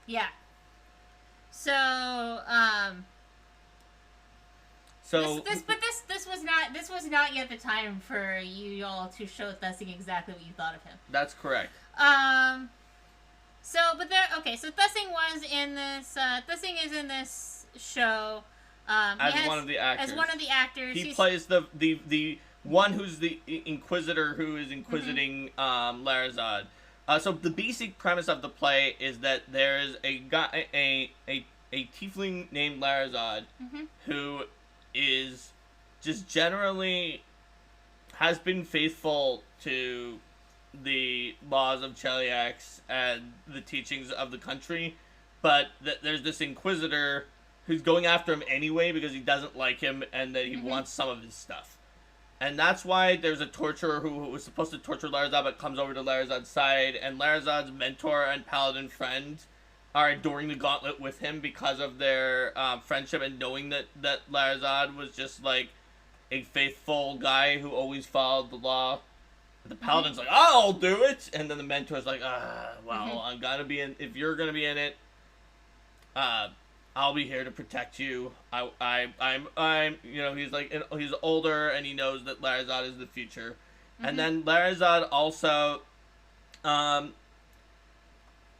Yeah. So, this was not yet the time for you all to show Thessing exactly what you thought of him. That's correct. So Thessing was in this. Thessing is in this show. As one of the actors. He plays the one who's the Inquisitor who is inquisiting Larazad. So the basic premise of the play is that there is a guy, a tiefling named Larazad, who is just generally has been faithful to the laws of Cheliax and the teachings of the country, but there's this Inquisitor who's going after him anyway because he doesn't like him and that he wants some of his stuff. And that's why there's a torturer who was supposed to torture Larazad but comes over to Larazad's side, and Larazad's mentor and paladin friend are enduring the gauntlet with him because of their friendship and knowing that Larazad was just like a faithful guy who always followed the law. The paladin's like, I'll do it, and then the mentor's like, I'm gonna be in. If you're gonna be in it, I'll be here to protect you. I'm. He's like, he's older and he knows that Larazad is the future, and then Larazad also,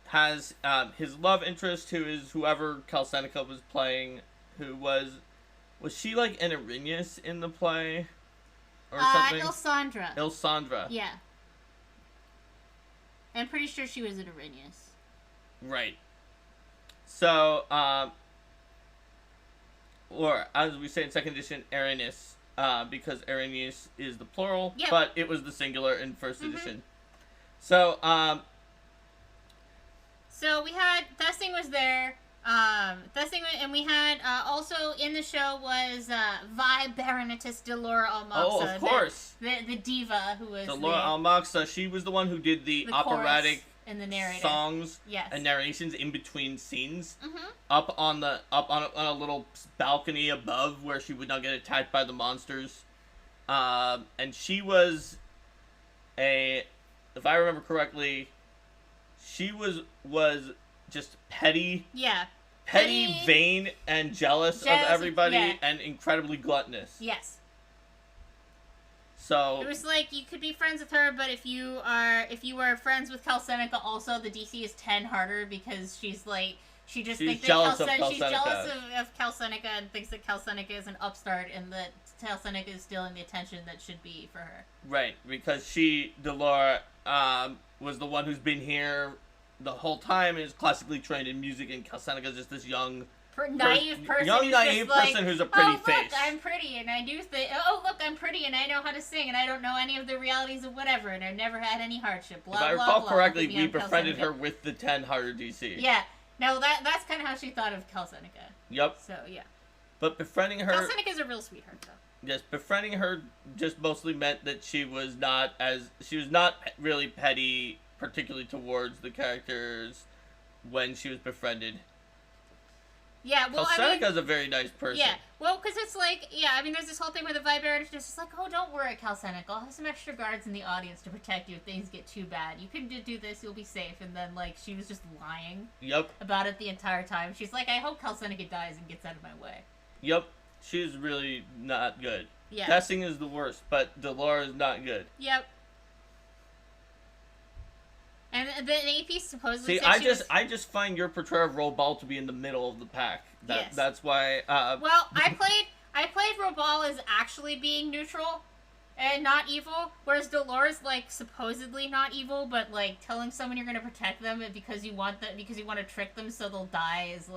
has his love interest, who is whoever Cal Seneca was playing, who was she like an Irenaeus in the play or something? Ilsandra. Ilsandra. Yeah. I'm pretty sure she was an Irenaeus. Right. So, or as we say in second edition, Irenaeus, because Irenaeus is the plural, yep. but it was the singular in first edition. So, so we had Thessing was there. Thessing, and we had also in the show was Vi Baronetis Delora Almaxa. Oh, of course. The diva who was Delora Almaxa. She was the one who did the operatic and the narrator songs and narrations in between scenes, up on a little balcony above where she would not get attacked by the monsters, and she was if I remember correctly, she was just petty, vain, and jealous of everybody, and incredibly gluttonous. Yes. So it was like you could be friends with her, but if you are friends with Cal Seneca, also the DC is 10 harder because she's thinks that she's jealous of Cal Seneca and thinks that Cal Seneca is an upstart and that Cal Seneca is stealing the attention that should be for her. Right, because Delora, was the one who's been here the whole time and is classically trained in music, and Cal Seneca's just this young naive person who's a pretty face. Look, I'm pretty, and I do think. Oh, look, I'm pretty, and I know how to sing, and I don't know any of the realities of whatever, and I've never had any hardship. Blah, if I blah, recall blah, correctly, we befriended her with the 10 harder DC. Yeah, no, that's kind of how she thought of Cal Seneca. Yep. So yeah. But befriending her. Cal Seneca's a real sweetheart, though. Yes, befriending her just mostly meant that she was not really petty, particularly towards the characters when she was befriended. Yeah, well, Seneca's a very nice person. Yeah, well, because it's like, there's this whole thing where the Vibrator is just like, oh, don't worry, Cal Seneca, I'll have some extra guards in the audience to protect you if things get too bad. You can do this, you'll be safe. And then, she was just lying about it the entire time. She's like, I hope Cal Seneca dies and gets out of my way. Yep, she's really not good. Yeah. Thessing is the worst, but Delora is not good. Yep. And the AP supposedly. See, I just find your portrayal of Robal to be in the middle of the pack. That's why. Well, I played Robal as actually being neutral and not evil, whereas Dolores supposedly not evil, but telling someone you're going to protect them because you want to trick them so they'll die is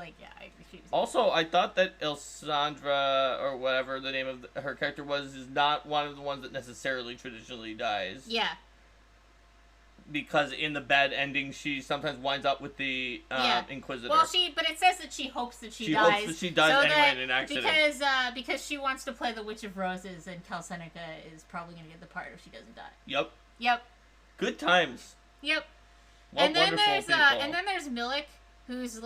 Also, I thought that Ilsandra, or whatever the name of her character was, is not one of the ones that necessarily traditionally dies. Yeah. Because in the bad ending, she sometimes winds up with the Inquisitor. Well, but it says that she hopes that she dies. Hopes that she dies anyway in an accident. Because she wants to play the Witch of Roses, and Cal Seneca is probably going to get the part if she doesn't die. Yep. Good times. Yep. What and then wonderful people. And then there's Milik, who's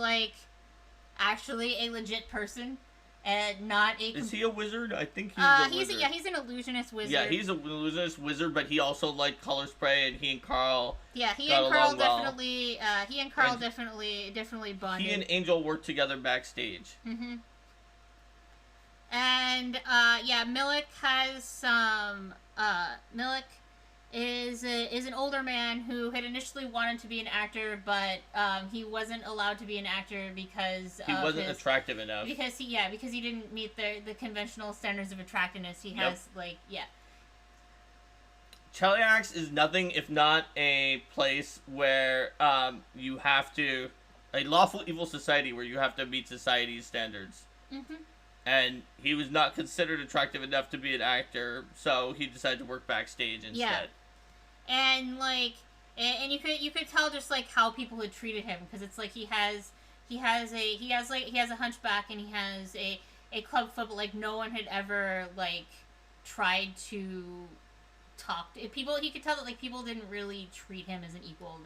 actually a legit person. And not a. Is he a wizard? I think he's a wizard. He's an illusionist wizard. Yeah, he's an illusionist wizard, but he also liked color spray, and he and Carl. Yeah, he and Carl definitely. Definitely bonded. He and Angel worked together backstage. Mm-hmm. And Milik has some. Milik is an older man who had initially wanted to be an actor, but he wasn't allowed to be an actor because he wasn't attractive enough. Because he didn't meet the conventional standards of attractiveness. He has Cheliax is nothing if not a place where you have to a lawful evil society where you have to meet society's standards. Mm-hmm. And he was not considered attractive enough to be an actor, so he decided to work backstage instead. Yeah. And and you could tell just how people had treated him, because it's he has a hunchback and he has a club foot, but no one had ever tried to talk to people. He could tell that people didn't really treat him as an equal.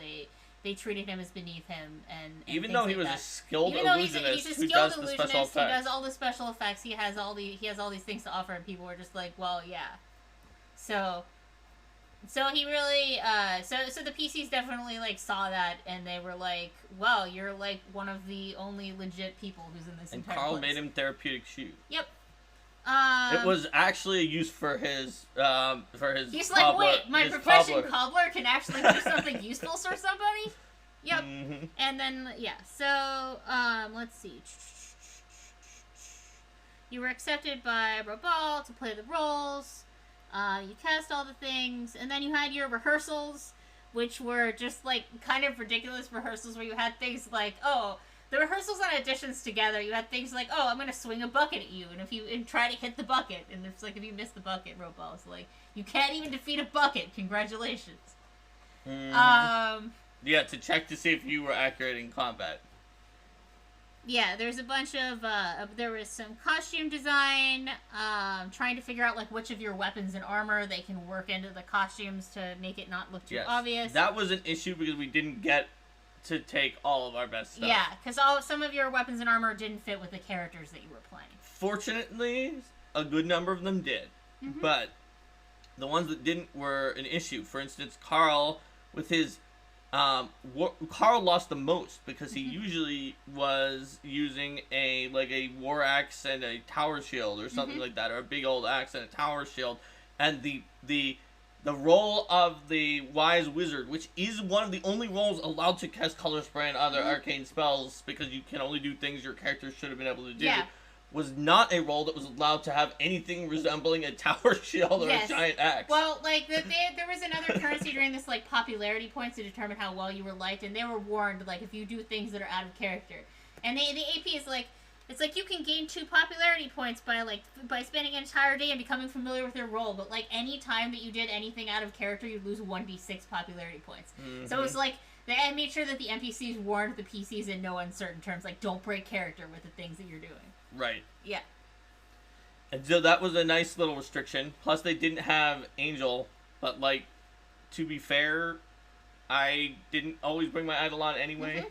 They treated him as beneath him, and even though he was a skilled illusionist who does the special effects. He does all the special effects. He has all these things to offer, and people were just well, yeah. So he really so the PCs definitely saw that, and they were well, you're one of the only legit people who's in this entire place. And Carl made him therapeutic shoe. Yep. It was actually a use for his He's cobbler, wait, my profession cobbler can actually do something useful for somebody? Yep. Mm-hmm. And then, yeah. So, let's see. You were accepted by Robal to play the roles. You cast all the things, and then you had your rehearsals, which were just like kind of ridiculous rehearsals where you had things like, oh, the rehearsals and auditions together. You had things like, oh, I'm gonna swing a bucket at you, and try to hit the bucket, and it's like if you miss the bucket, Robal's like, you can't even defeat a bucket. Congratulations. Mm-hmm. Yeah, to check to see if you were accurate in combat. Yeah, there's a bunch of, there was some costume design, trying to figure out, like, which of your weapons and armor they can work into the costumes to make it not look too obvious. That was an issue because we didn't get to take all of our best stuff. Yeah, because some of your weapons and armor didn't fit with the characters that you were playing. Fortunately, a good number of them did. Mm-hmm. But the ones that didn't were an issue. For instance, Carl, with his... Carl lost the most because he usually was using a war axe and a tower shield or something like that, or a big old axe and a tower shield, and the role of the wise wizard, which is one of the only roles allowed to cast color spray and other arcane spells because you can only do things your character should have been able to do. Yeah. Was not a role that was allowed to have anything resembling a tower shield or a giant axe. Well, like, there was another currency during this, like, popularity points to determine how well you were liked, and they were warned, like, if you do things that are out of character. And the AP is like, it's like you can gain 2 popularity points by spending an entire day and becoming familiar with your role, but, like, any time that you did anything out of character, you'd lose 1d6 popularity points. Mm-hmm. So it was like, they made sure that the NPCs warned the PCs in no uncertain terms, like, don't break character with the things that you're doing. Right. Yeah. And so that was a nice little restriction. Plus, they didn't have Angel, but, like, to be fair, I didn't always bring my Eidolon anyway.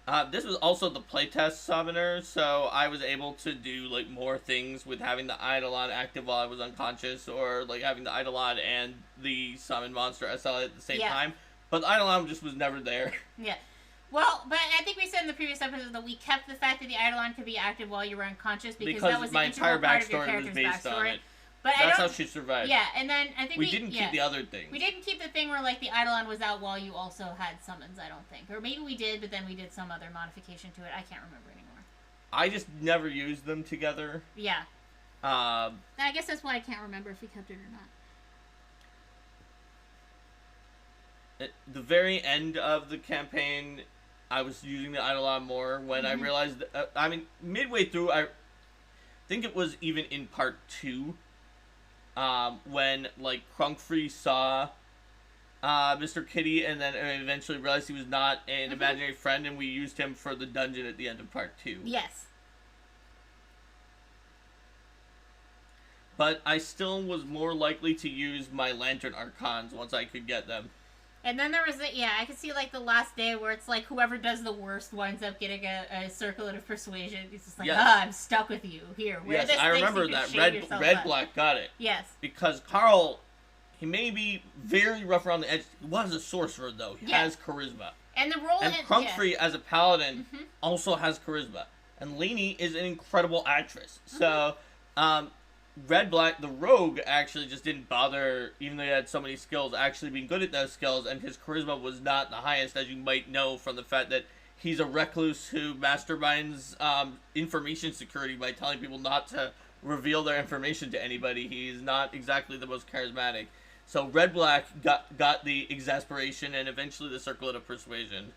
Mm-hmm. This was also the playtest summoner, so I was able to do, like, more things with having the Eidolon active while I was unconscious, or, like, having the Eidolon and the summon monster SL at the same time. But the Eidolon just was never there. Yeah. Well, but I think we said in the previous episode that we kept the fact that the Eidolon could be active while you were unconscious because that was my an entire integral part of your backstory character's was based backstory. on it. But that's how she survived. Yeah, and then I think we didn't keep the other things. We didn't keep the thing where, like, the Eidolon was out while you also had summons, I don't think. Or maybe we did, but then we did some other modification to it. I can't remember anymore. I just never used them together. Yeah. I guess that's why I can't remember if we kept it or not. At the very end of the campaign, I was using the Eidolon more when I realized that, midway through, I think it was even in part 2, when, like, Crunkfree saw Mr. Kitty and then eventually realized he was not an imaginary friend, and we used him for the dungeon at the end of part 2. Yes. But I still was more likely to use my Lantern Archons once I could get them. And then there was I could see, like, the last day where it's like whoever does the worst winds up getting a circlet of persuasion. It's just like, I'm stuck with you. Here, wear this thing. I remember that. Red Black got it. Yes. Because Carl, he may be very rough around the edge. He was a sorcerer, though. He has charisma. And the role and Crunkfree, as a paladin, also has charisma. And Lainey is an incredible actress. So, Red Black, the rogue, actually just didn't bother, even though he had so many skills, actually being good at those skills, and his charisma was not the highest, as you might know from the fact that he's a recluse who masterminds information security by telling people not to reveal their information to anybody. He's not exactly the most charismatic. So Red Black got the exasperation and eventually the circlet of persuasion.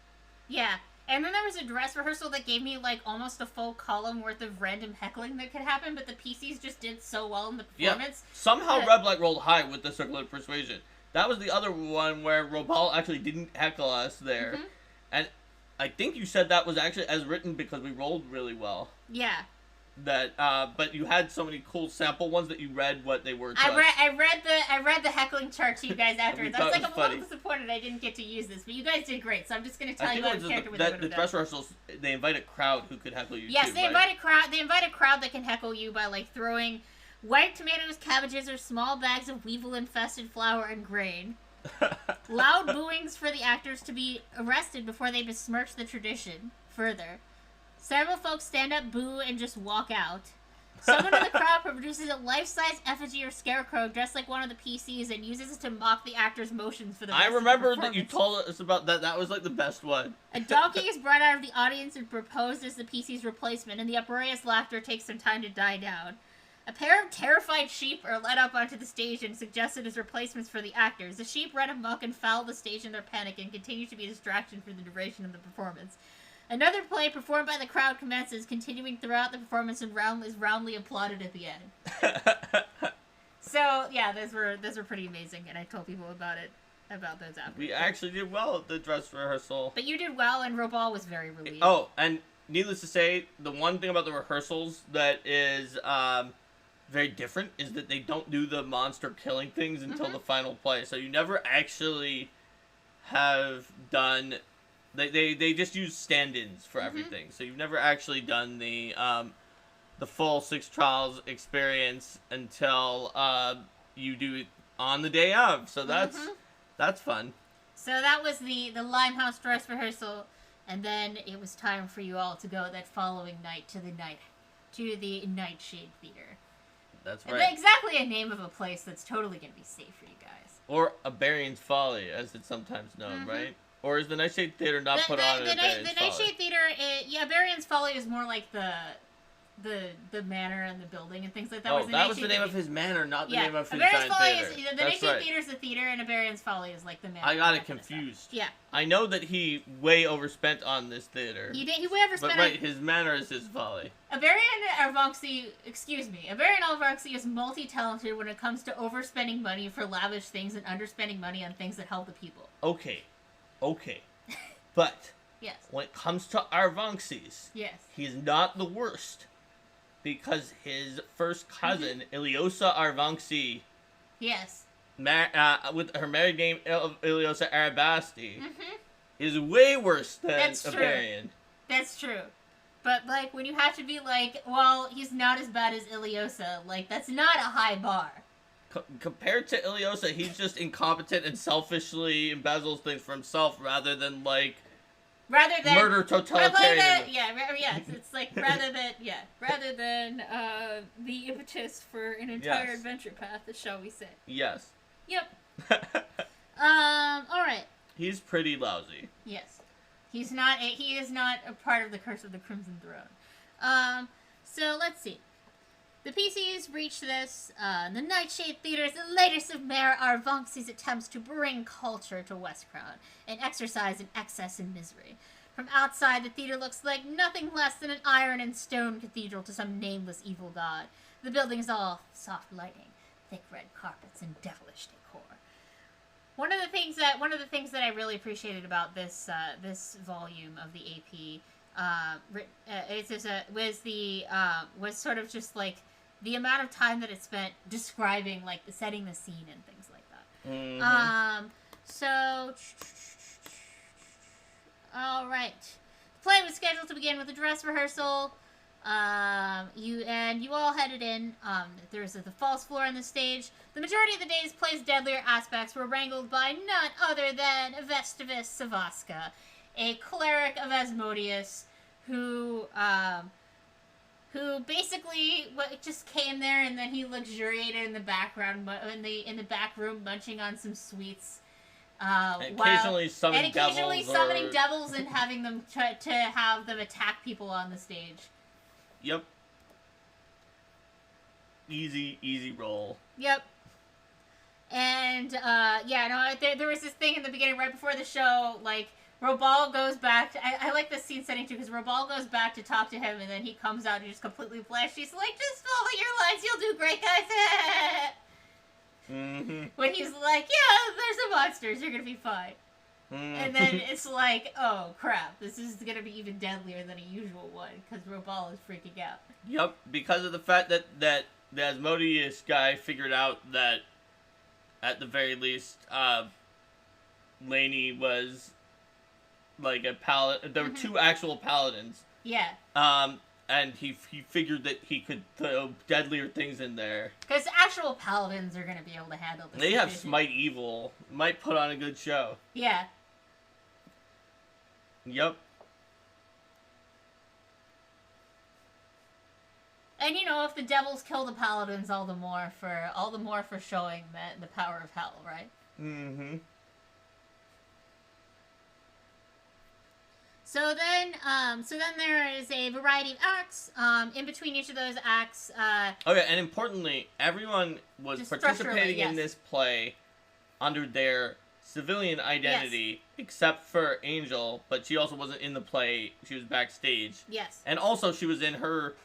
Yeah. And then there was a dress rehearsal that gave me, like, almost a full column worth of random heckling that could happen, but the PCs just did so well in the performance. Yeah. Somehow Red Black rolled high with the Circle of Persuasion. That was the other one where Robal actually didn't heckle us there. And I think you said that was actually as written because we rolled really well. Yeah. But you had so many cool sample ones that you read what they were. I read the heckling chart to you guys afterwards. I was like, I'm a little disappointed I didn't get to use this, but you guys did great. So I'm just going to tell you what character would have done. The dress rehearsals, they invite a crowd who could heckle you. Yes, too, they invite a crowd. They invite a crowd that can heckle you by, like, throwing white tomatoes, cabbages, or small bags of weevil-infested flour and grain. Loud booings for the actors to be arrested before they besmirch the tradition further. Several folks stand up, boo, and just walk out. Someone in the crowd produces a life-size effigy or scarecrow dressed like one of the PCs and uses it to mock the actor's motions for the rest I of the remember performance. that you told us about that. That was like the best one. A donkey is brought out of the audience and proposed as the PC's replacement, and the uproarious laughter takes some time to die down. A pair of terrified sheep are led up onto the stage and suggested as replacements for the actors. The sheep run amok and foul the stage in their panic and continue to be a distraction for the duration of the performance. Another play performed by the crowd commences, continuing throughout the performance and is roundly applauded at the end. So yeah, those were pretty amazing, and I told people about those after. We actually did well at the dress rehearsal. But you did well, and Robal was very relieved. Oh, and needless to say, the one thing about the rehearsals that is very different is that they don't do the monster killing things until the final play. So you never actually have done. They just use stand-ins for everything. So you've never actually done the full Six Trials experience until you do it on the day of. So that's fun. So that was the Limehouse dress rehearsal, and then it was time for you all to go that following night to the Nightshade Theater. That's right. And exactly a name of a place that's totally going to be safe for you guys. Or a Barian's Folly, as it's sometimes known, right? Or is the Nightshade Theater not put on at Barian's Folly? The Nightshade Theater, Barian's Folly is more like the manor and the building and things like that. Oh, that was the name of his manor, not the name of his giant theater. The Nightshade Theater is the theater, and a Barian's Folly is like the manor. I got it confused. Yeah. I know that he way overspent on this theater. He way overspent. But his manor is his folly. Barian Arvanxi is multi-talented when it comes to overspending money for lavish things and underspending money on things that help the people. Okay. But yes, when it comes to Arvanxis, yes, he's not the worst. Because his first cousin, Iliosa Arvanxi, yes, with her married name Iliosa Arabasti, is way worse than Barian. That's true. But, like, when you have to be like, well, he's not as bad as Iliosa, like, that's not a high bar. Compared to Iliosa, he's just incompetent and selfishly embezzles things for himself rather than murder totalitarian. It's like rather than the impetus for an entire adventure path, shall we say? Yes. Yep. All right. He's pretty lousy. Yes. He is not a part of the Curse of the Crimson Throne. So let's see. The PCs reach this. The Nightshade Theater is the latest of Mayor Arvanxi's attempts to bring culture to Westcrown, an exercise in excess and misery. From outside, the theater looks like nothing less than an iron and stone cathedral to some nameless evil god. The building is all soft lighting, thick red carpets, and devilish decor. One of the things that I really appreciated about this volume of the AP was sort of just like the amount of time that it spent describing like setting the scene and things like that. So all right, the play was scheduled to begin with a dress rehearsal. You all headed in. There's the false floor on the stage. The majority of the day's play's deadlier aspects were wrangled by none other than Vestivus Savaska, a cleric of Asmodeus, who basically just came there and then he luxuriated in the background, in the back room, munching on some sweets. Occasionally summoning devils and having them to have them attack people on the stage. Yep. Easy roll. Yep. And there was this thing in the beginning, right before the show, like Robal goes back to, I like this scene setting too, because Robal goes back to talk to him and then he comes out and just completely flashed. He's like, just follow your lines, you'll do great, guys. When he's like, yeah, there's the monsters, you're gonna be fine. And then it's like, oh crap, this is gonna be even deadlier than a usual one, because Robal is freaking out. Yep, because of the fact that the Asmodeus guy figured out that, at the very least, Lainey was like a paladin. There were two actual paladins. Yeah. And he figured that he could throw deadlier things in there. Because actual paladins are going to be able to handle this. They have Smite Evil. Might put on a good show. Yeah. Yep. And if the devils kill the paladins, all the more for showing the power of hell, right? Mm-hmm. So then there is a variety of acts. In between each of those acts, okay, and importantly, everyone was participating in this play under their civilian identity, except for Angel, but she also wasn't in the play. She was backstage. Yes. And also, she was in her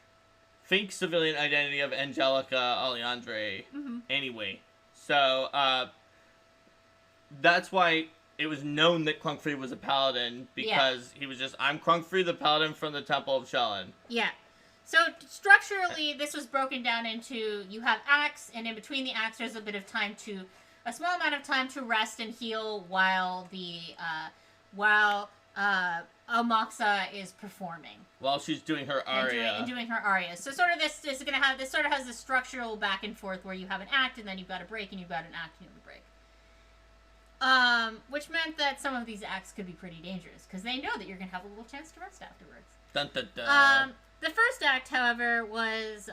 fake civilian identity of Angelica Alejandre. Mm-hmm. Anyway, so that's why it was known that Crunkfree was a paladin, because he was just, I'm Crunkfree, the paladin from the Temple of Shellen. Yeah. So structurally, this was broken down into, you have acts, and in between the acts, there's a small amount of time to rest and heal while Almoxa is performing. While she's doing her aria. And doing her aria. So sort of this sort of has this structural back and forth where you have an act, and then you've got a break, and you've got an act, and you have a break. Which meant that some of these acts could be pretty dangerous, because they know that you're going to have a little chance to rest afterwards. Dun, dun, dun. The first act, however, was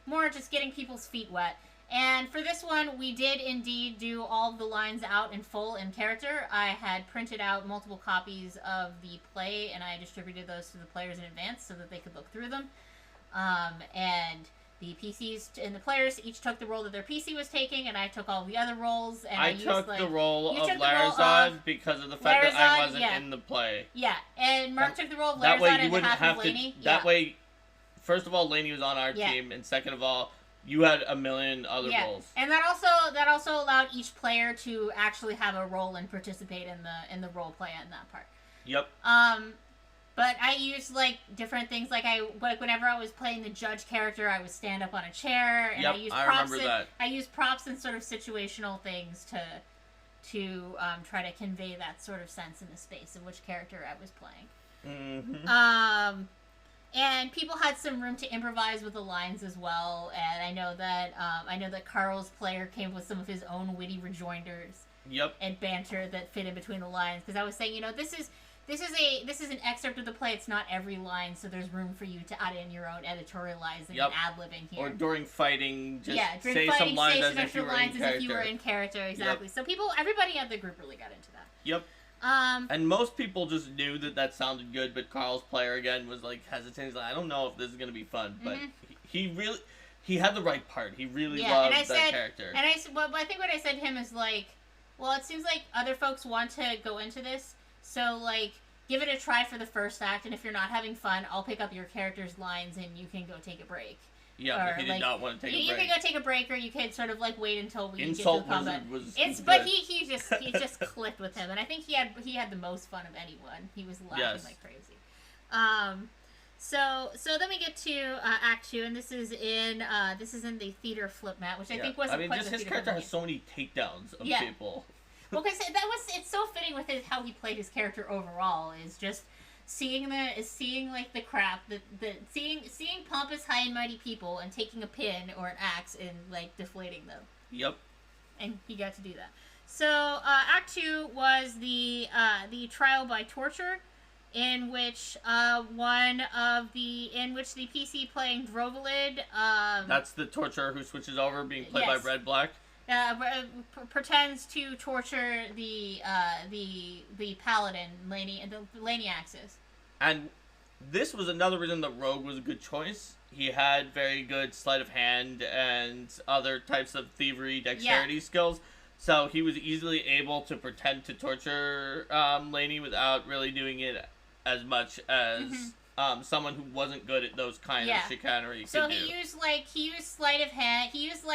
more just getting people's feet wet. And for this one, we did indeed do all the lines out in full in character. I had printed out multiple copies of the play, and I distributed those to the players in advance so that they could look through them. And the PCs and the players each took the role that their PC was taking, and I took all the other roles. And I took the role of Larazad because of the fact that I wasn't in the play. Yeah, and Mark took the role of Larazad and half of Lainey. That way, first of all, Lainey was on our team, and second of all, you had a million other roles. And that also allowed each player to actually have a role and participate in the role play in that part. Yep. But I used different things. Whenever I was playing the judge character, I would stand up on a chair, and I used props and sort of situational things to try to convey that sort of sense in the space of which character I was playing. Mm-hmm. And people had some room to improvise with the lines as well. And I know that Carl's player came up with some of his own witty rejoinders. Yep. And banter that fit in between the lines, because I was saying, this is an excerpt of the play. It's not every line, so there's room for you to add in your own editorializing and ad-libbing here. Or during fighting, say some lines as if you were in character. Exactly. Yep. So everybody at the group really got into that. Yep. And most people just knew that sounded good, but Carl's player again was hesitant. He's I don't know if this is gonna be fun, but he had the right part. He really loved that character. And I think what I said to him is well, it seems like other folks want to go into this, so give it a try for the first act, and if you're not having fun, I'll pick up your character's lines and you can go take a break. Yeah, he did not want to take a break. You can go take a break, or you can sort of wait until we Insult get to the combat. But he just clicked with him, and I think he had the most fun of anyone. He was laughing like crazy. So then we get to Act 2, and this is in the theater flip mat, which I think wasn't quite his character has so many takedowns of people. Well, because it's so fitting with how he played his character overall, is just seeing the crap seeing pompous high and mighty people and taking a pin or an axe and deflating them. Yep. And he got to do that. So Act 2 was the trial by torture, in which the PC playing Drovalid that's the torturer who switches over, being played by Red Black. Pretends to torture the paladin, Lainey, and the Lainey Axis. And this was another reason that Rogue was a good choice. He had very good sleight of hand and other types of thievery, dexterity skills. So he was easily able to pretend to torture Lainey without really doing it as much as someone who wasn't good at those kind of chicanery could do. So he used sleight of hand. He used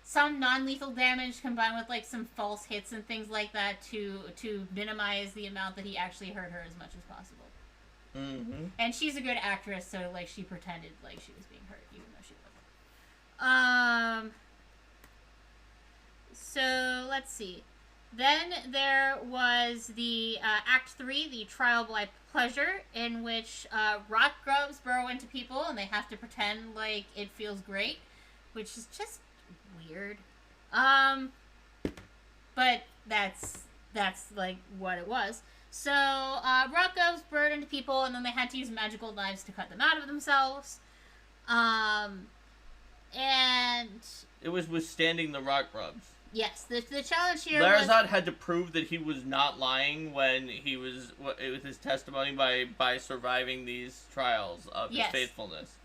some non-lethal damage combined with some false hits and things like that to minimize the amount that he actually hurt her as much as possible. Mm-hmm. And she's a good actress, so she pretended she was being hurt even though she wasn't. So let's see. Then there was the Act 3, the Trial by Pleasure, in which rock grubs burrow into people and they have to pretend it feels great, which is just weird. But that's what it was. So rock grubs burrowed into people, and then they had to use magical knives to cut them out of themselves. And it was withstanding the rock rubs. Yes, the challenge here Larazad had to prove that he was not lying when he was with his testimony by surviving these trials of his faithfulness.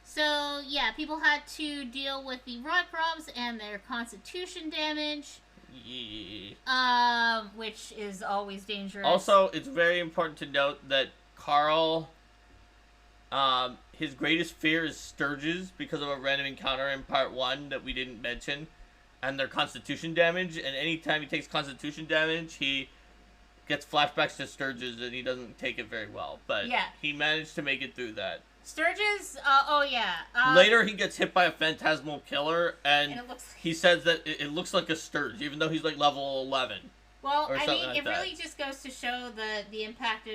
So yeah, people had to deal with the rock rubs and their constitution damage. Yeah. Which is always dangerous. Also, it's very important to note that Carl, his greatest fear is Sturges because of a random encounter in part 1 that we didn't mention, and their constitution damage, and anytime he takes constitution damage, he gets flashbacks to Sturges, and he doesn't take it very well, but he managed to make it through that. Sturges, later he gets hit by a phantasmal killer, and he says that it looks like a Sturge, even though he's like level 11. Well, I mean, it really just goes to show the impact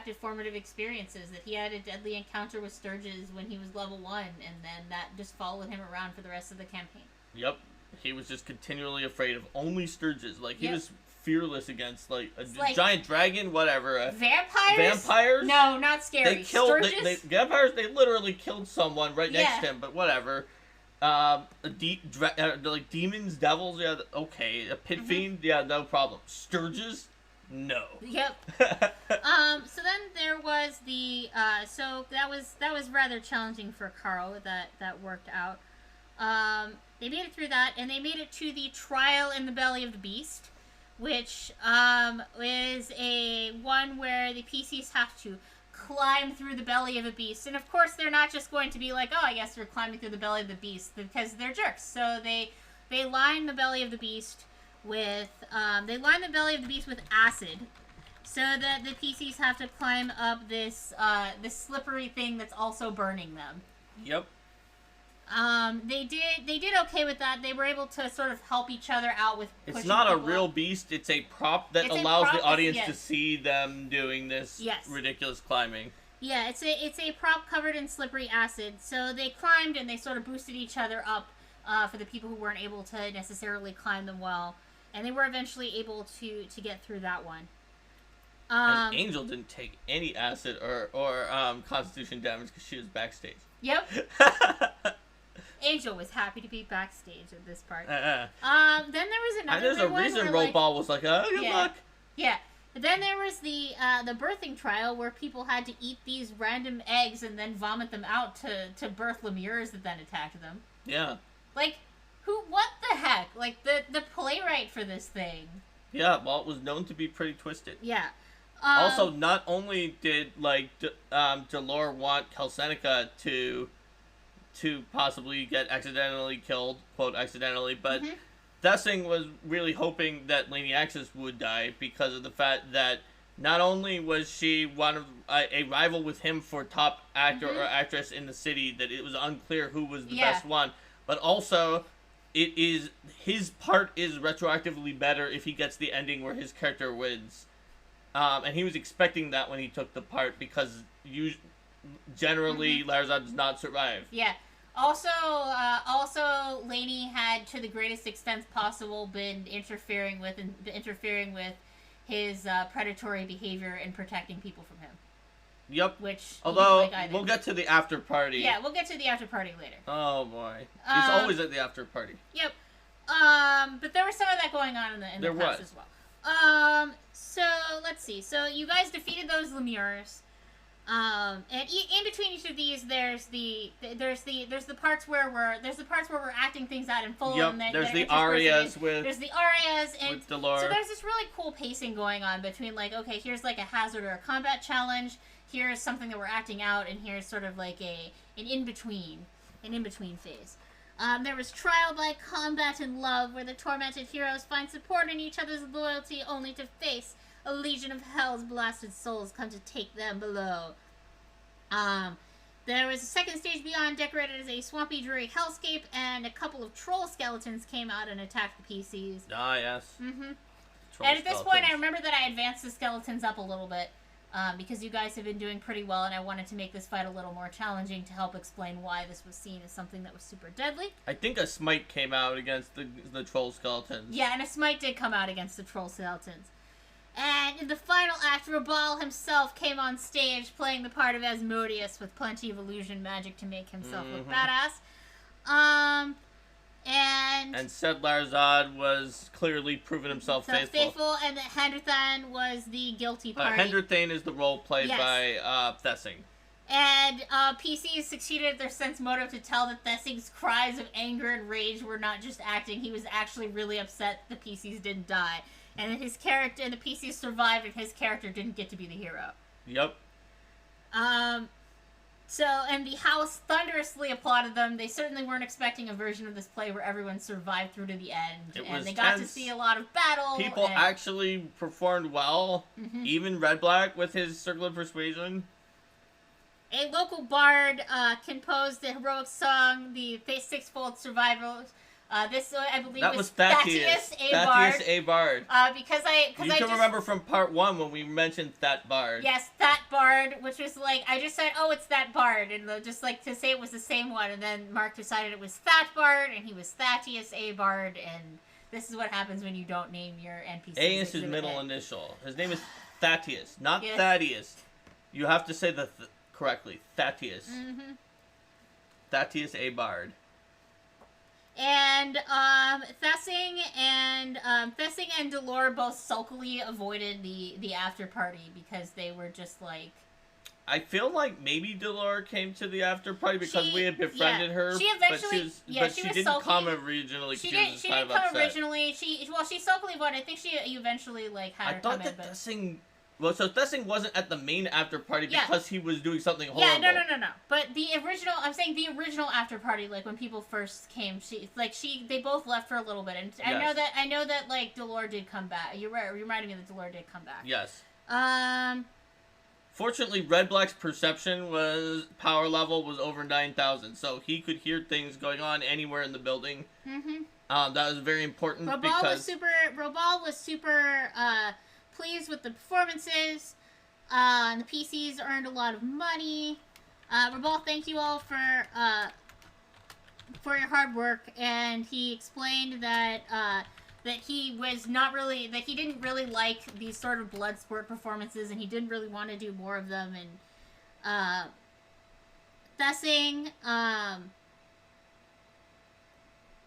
of formative experiences, that he had a deadly encounter with Sturges when he was level 1, and then that just followed him around for the rest of the campaign. Yep. He was just continually afraid of only Sturges. Like, he was fearless against, like, a giant dragon, whatever. Vampires? No, not scary. They killed... Vampires, they literally killed someone right next to him, but whatever. Like demons, devils, okay. A pit fiend, no problem. Sturges, no. Yep. So then there was the so that was rather challenging for Carl. That worked out. They made it through that, and they made it to the trial in the belly of the beast, which is a one where the PCs have to climb through the belly of a beast. And of course they're not just going to be like, oh, I guess we're climbing through the belly of the beast, because they're jerks. So they line the belly of the beast with acid, so that the PCs have to climb up this slippery thing that's also burning them. Yep. They did okay with that. They were able to sort of help each other out with pushing. It's not a real beast. It's a prop that allows the audience to see them doing this ridiculous climbing. Yeah, it's a prop covered in slippery acid. So they climbed and they sort of boosted each other up for the people who weren't able to necessarily climb them well, and they were eventually able to get through that one. And Angel didn't take any acid or constitution damage because she was backstage. Yep. Angel was happy to be backstage at this part. Then there was another. And there's a reason Rollball was like, "Oh, good luck." Yeah. Then there was the birthing trial where people had to eat these random eggs and then vomit them out to birth lemures that then attacked them. Yeah. Like, what the heck? Like, the playwright for this thing. Yeah, well, it was known to be pretty twisted. Yeah. Also, not only did, Delore want Kelsenica to possibly get accidentally killed, quote, accidentally, but Thessing was really hoping that Lady Axis would die because of the fact that not only was she one of a rival with him for top actor or actress in the city, that it was unclear who was the best one, but also his part is retroactively better if he gets the ending where his character wins. And he was expecting that when he took the part, because generally Larazad does not survive. Yeah. Also, Lainey had, to the greatest extent possible, been interfering with his predatory behavior and protecting people from him. Yep. Which, although, we'll get to the after party. Yeah, we'll get to the after party later. Oh boy. It's always at the after party. Yep. But there was some of that going on in the past as well. So let's see. So you guys defeated those lemures. And in between each of these, there's the parts where we're acting things out in full. Yep. And there's the arias with Delore. So there's this really cool pacing going on between, like, okay, here's like a hazard or a combat challenge. Here's something that we're acting out, and here's sort of like an in between phase. There was trial by combat and love, where the tormented heroes find support in each other's loyalty, only to face a legion of hell's blasted souls come to take them below. There was a second stage beyond, decorated as a swampy, dreary hellscape, and a couple of troll skeletons came out and attacked the PCs. Ah, yes. And at this point, I remember that I advanced the skeletons up a little bit, because you guys have been doing pretty well, and I wanted to make this fight a little more challenging to help explain why this was seen as something that was super deadly. I think a smite came out against the troll skeletons. Yeah, and a smite did come out against the troll skeletons. And in the final act, Rabal himself came on stage playing the part of Asmodeus with plenty of illusion magic to make himself look badass. And said Larzad was clearly proven himself faithful. And that Henderthan was the guilty party. Henderthan is the role played by Thessing. And PCs succeeded their sense motive to tell that Thessing's cries of anger and rage were not just acting. He was actually really upset the PCs didn't die. And that his character and the PCs survived and his character didn't get to be the hero. Yep. And the house thunderously applauded them. They certainly weren't expecting a version of this play where everyone survived through to the end. And they got to see a lot of battle. People actually performed well. Even Red Black with his Circle of Persuasion. A local bard composed the heroic song, the Sixfold Survival. This, I believe, was Thaddeus A. Bard. Because I can remember from part 1 when we mentioned that Bard. Yes, that Bard, which was like, I just said, oh, it's that Bard, and just like to say it was the same one, and then Mark decided it was That Bard, and he was Thaddeus A. Bard, and this is what happens when you don't name your NPC. A is his middle initial. His name is Thaddeus, not Thaddeus. You have to say the correctly. Thaddeus. Thaddeus A. Bard. And Thessing and Delore both sulkily avoided the after party because they were just like. I feel like maybe Delore came to the after party because we had befriended her. She eventually, but she didn't come originally. She didn't come originally. She sulkily avoided. I think she eventually had her come in. Thessing. Well, so Thessing wasn't at the main after party because he was doing something horrible. Yeah, no. But the original, I'm saying the original after party, like when people first came, they both left for a little bit, and yes. I know that Delore did come back. You're right. You reminded me that Delore did come back. Yes. Fortunately, Red Black's perception power level was over 9,000, so he could hear things going on anywhere in the building. That was very important Robal was super pleased with the performances. The PCs earned a lot of money. Rabal, thank you all for your hard work. And he explained that he didn't really like these sort of blood sport performances, and he didn't really want to do more of them. And Thessing,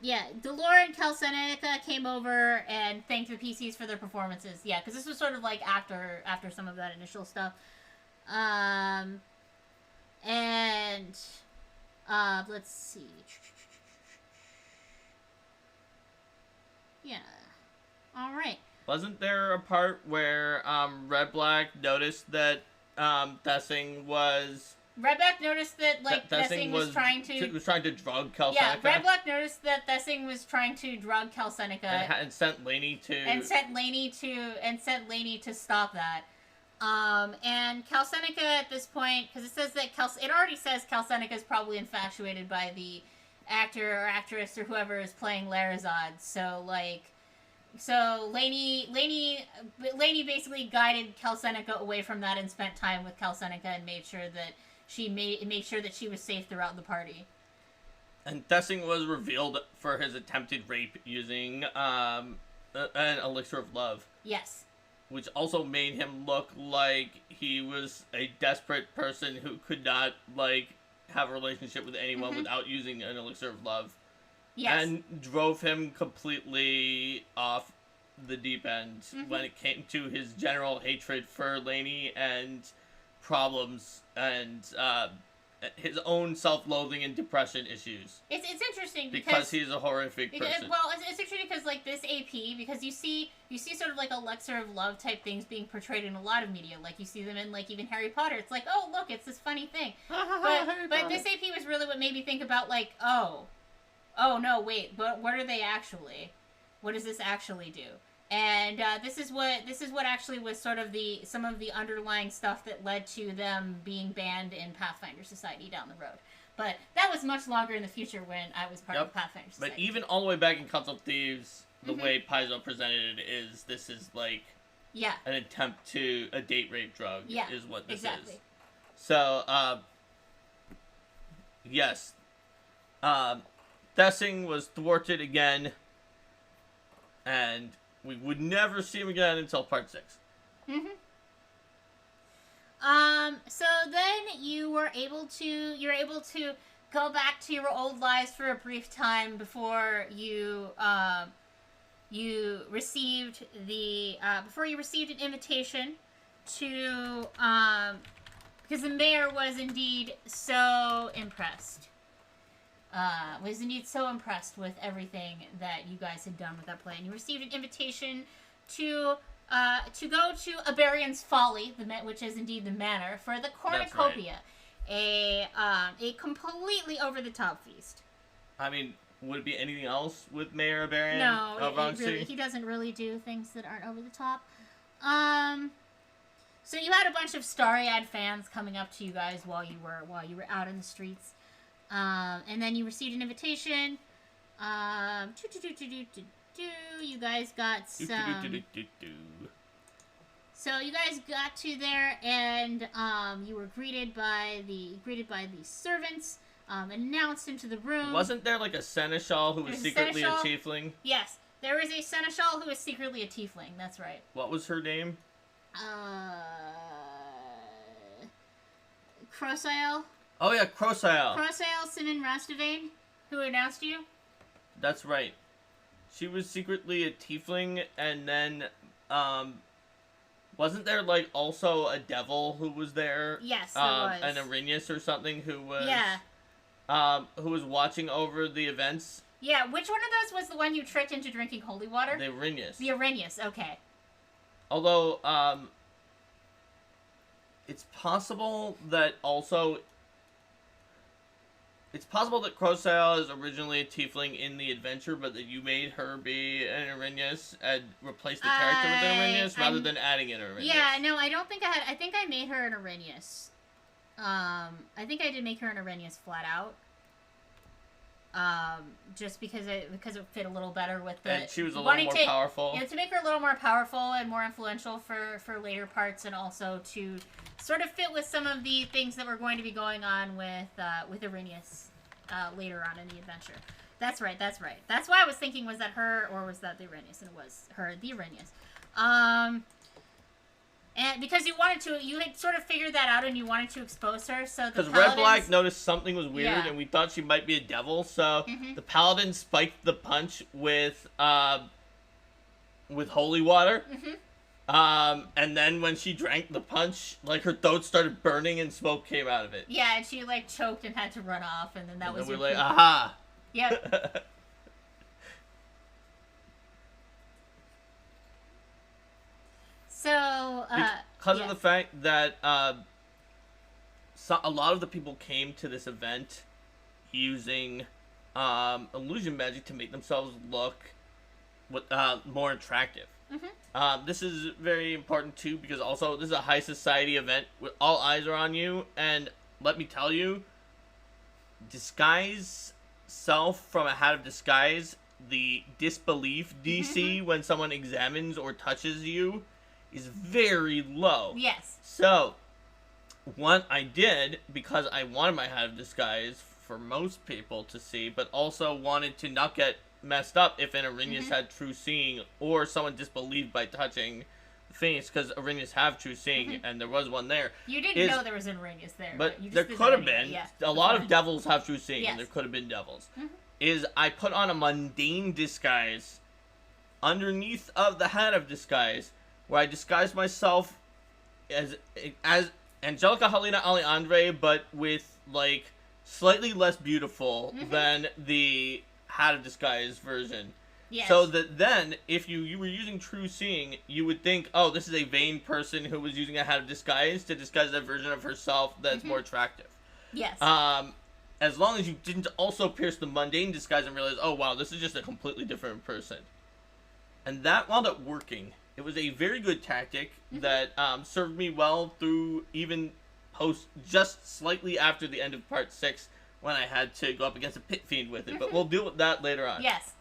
Delore and Calcenica came over and thanked the PCs for their performances. Yeah, because this was sort of like after some of that initial stuff. Let's see. Yeah. All right. Wasn't there a part where Red Black noticed that Thessing was... Red Black noticed that Thessing was trying to drug Calcenica. Yeah, Red Black noticed that Thessing was trying to drug Calcenica and sent Laney to stop that. And Calcenica at this point, because it says that it already says Calcenica is probably infatuated by the actor or actress or whoever is playing Larazad. So Laney basically guided Calcenica away from that and spent time with Calcenica and made sure that she was safe throughout the party. And Thessing was revealed for his attempted rape using an elixir of love. Yes. Which also made him look like he was a desperate person who could not, have a relationship with anyone without using an elixir of love. Yes. And drove him completely off the deep end when it came to his general hatred for Laney and problems and his own self-loathing and depression issues. It's interesting because he's a horrific person. Well, it's interesting because this AP, because you see sort of elixir of love type things being portrayed in a lot of media. You see them in even Harry Potter. It's oh look, it's this funny thing. but this AP was really what made me think about oh no, wait, but what are they actually? What does this actually do? And this is what actually was sort of some of the underlying stuff that led to them being banned in Pathfinder Society down the road. But that was much longer in the future when I was part of Pathfinder Society. But even all the way back in Council of Thieves, the way Paizo presented it is this is an attempt to a date rape drug is what this is. So yes. Thessing was thwarted again, and we would never see him again until part 6. Mm-hmm. So then you're able to go back to your old lives for a brief time before you received an invitation to because the mayor was indeed so impressed. With everything that you guys had done with that plan. You received an invitation to go to Aberian's Folly, which is indeed the manor, for the cornucopia, right. A completely over the top feast. I mean, would it be anything else with Mayor Aberian? No, he doesn't really do things that aren't over the top. So you had a bunch of Starry-eyed fans coming up to you guys while you were out in the streets. And then you received an invitation. You guys got some. So you guys got to there, and you were greeted by the servants. Announced into the room. Wasn't there like a seneschal who was secretly a tiefling? Yes, there was a seneschal who was secretly a tiefling. That's right. What was her name? Crosail. Oh yeah, Crosail. Crosail Sinan Rastavane, who announced you. That's right. She was secretly a tiefling, and then, wasn't there, like, also a devil who was there? Yes, there was. An Arrhenius or something who was... Yeah. Who was watching over the events? Yeah, which one of those was the one you tricked into drinking holy water? The Arrhenius. The Arrhenius, okay. Although, it's possible that also... It's possible that Crosail is originally a tiefling in the adventure, but that you made her be an Arrhenius and replaced the character with an Arrhenius rather than adding an Arrhenius. Yeah, no, I don't think I had... I think I made her an Arrhenius. I think I did make her an Arrhenius flat out. Just because it fit a little better with the... And she was a little more powerful. Yeah, to make her a little more powerful and more influential for later parts, and also to sort of fit with some of the things that were going to be going on with Arrhenius later on in the adventure. That's right. That's why I was thinking, was that her or was that the Arrhenius? And it was her, the Arrhenius. And because you had sort of figured that out, and you wanted to expose her, so the Red Black noticed something was weird, yeah. and we thought she might be a devil, so the paladin spiked the punch with holy water. And then when she drank the punch, like, her throat started burning and smoke came out of it. Yeah, and she, like, choked and had to run off, and then we're like, aha! Yep. So, because of the fact that a lot of the people came to this event using illusion magic to make themselves look more attractive. This is very important too, because also this is a high society event where all eyes are on you, and let me tell you, disguise self from a hat of disguise, the disbelief DC when someone examines or touches you is very low. Yes. So, what I did, because I wanted my hat of disguise for most people to see, but also wanted to not get messed up if an Arrhenius had true seeing, or someone disbelieved by touching the Phoenix, because Arrhenius have true seeing, and there was one there. You didn't know there was an Arrhenius there. But you just there could have been. Yeah. A lot of devils have true seeing, and there could have been devils. Is I put on a mundane disguise underneath of the hat of disguise, where I disguised myself as Angelica Helena Aleandre, but with, like, slightly less beautiful than the hat of disguise version. Yes. So that then, if you were using true seeing, you would think, oh, this is a vain person who was using a hat of disguise to disguise that version of herself that's more attractive. Yes. As long as you didn't also pierce the mundane disguise and realize, oh, wow, this is just a completely different person. And that wound up working. It was a very good tactic that served me well through even just slightly after the end of part 6, when I had to go up against a pit fiend with it. But we'll deal with that later on. Yes.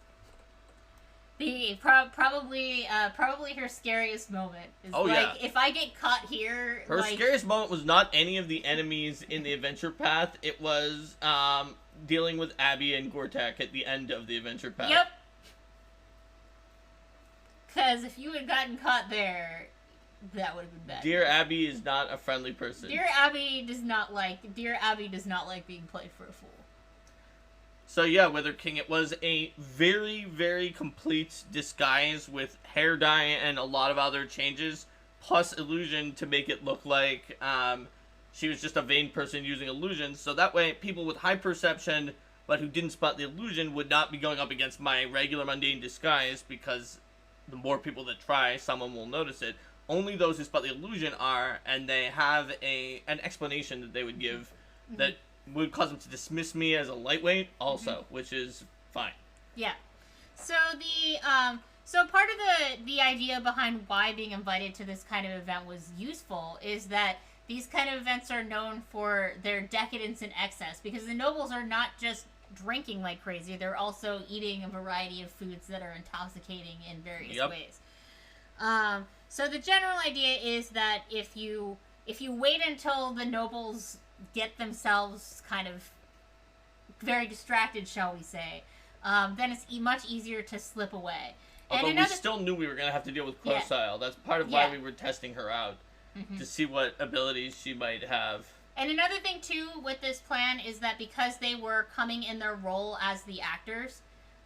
The probably her scariest moment is if I get caught here. Her scariest moment was not any of the enemies in the adventure path. It was dealing with Abby and Gortak at the end of the adventure path. Yep. Because if you had gotten caught there, that would have been bad. Dear Abby is not a friendly person. Dear Abby does not like being played for a fool. So yeah, Wither King, it was a very, very complete disguise with hair dye and a lot of other changes, plus illusion to make it look like she was just a vain person using illusions. So that way, people with high perception but who didn't spot the illusion would not be going up against my regular mundane disguise, because the more people that try, someone will notice it. Only those who spot the illusion are, and they have an explanation that they would give that would cause them to dismiss me as a lightweight also, which is fine. Yeah. So so part of the idea behind why being invited to this kind of event was useful is that these kind of events are known for their decadence and excess, because the nobles are not just drinking like crazy, they're also eating a variety of foods that are intoxicating in various ways. So the general idea is that if you wait until the nobles get themselves kind of very distracted, shall we say, then it's much easier to slip away. Although we still knew we were going to have to deal with Crocile. That's part of why we were testing her out, to see what abilities she might have. And another thing, too, with this plan is that because they were coming in their role as the actors,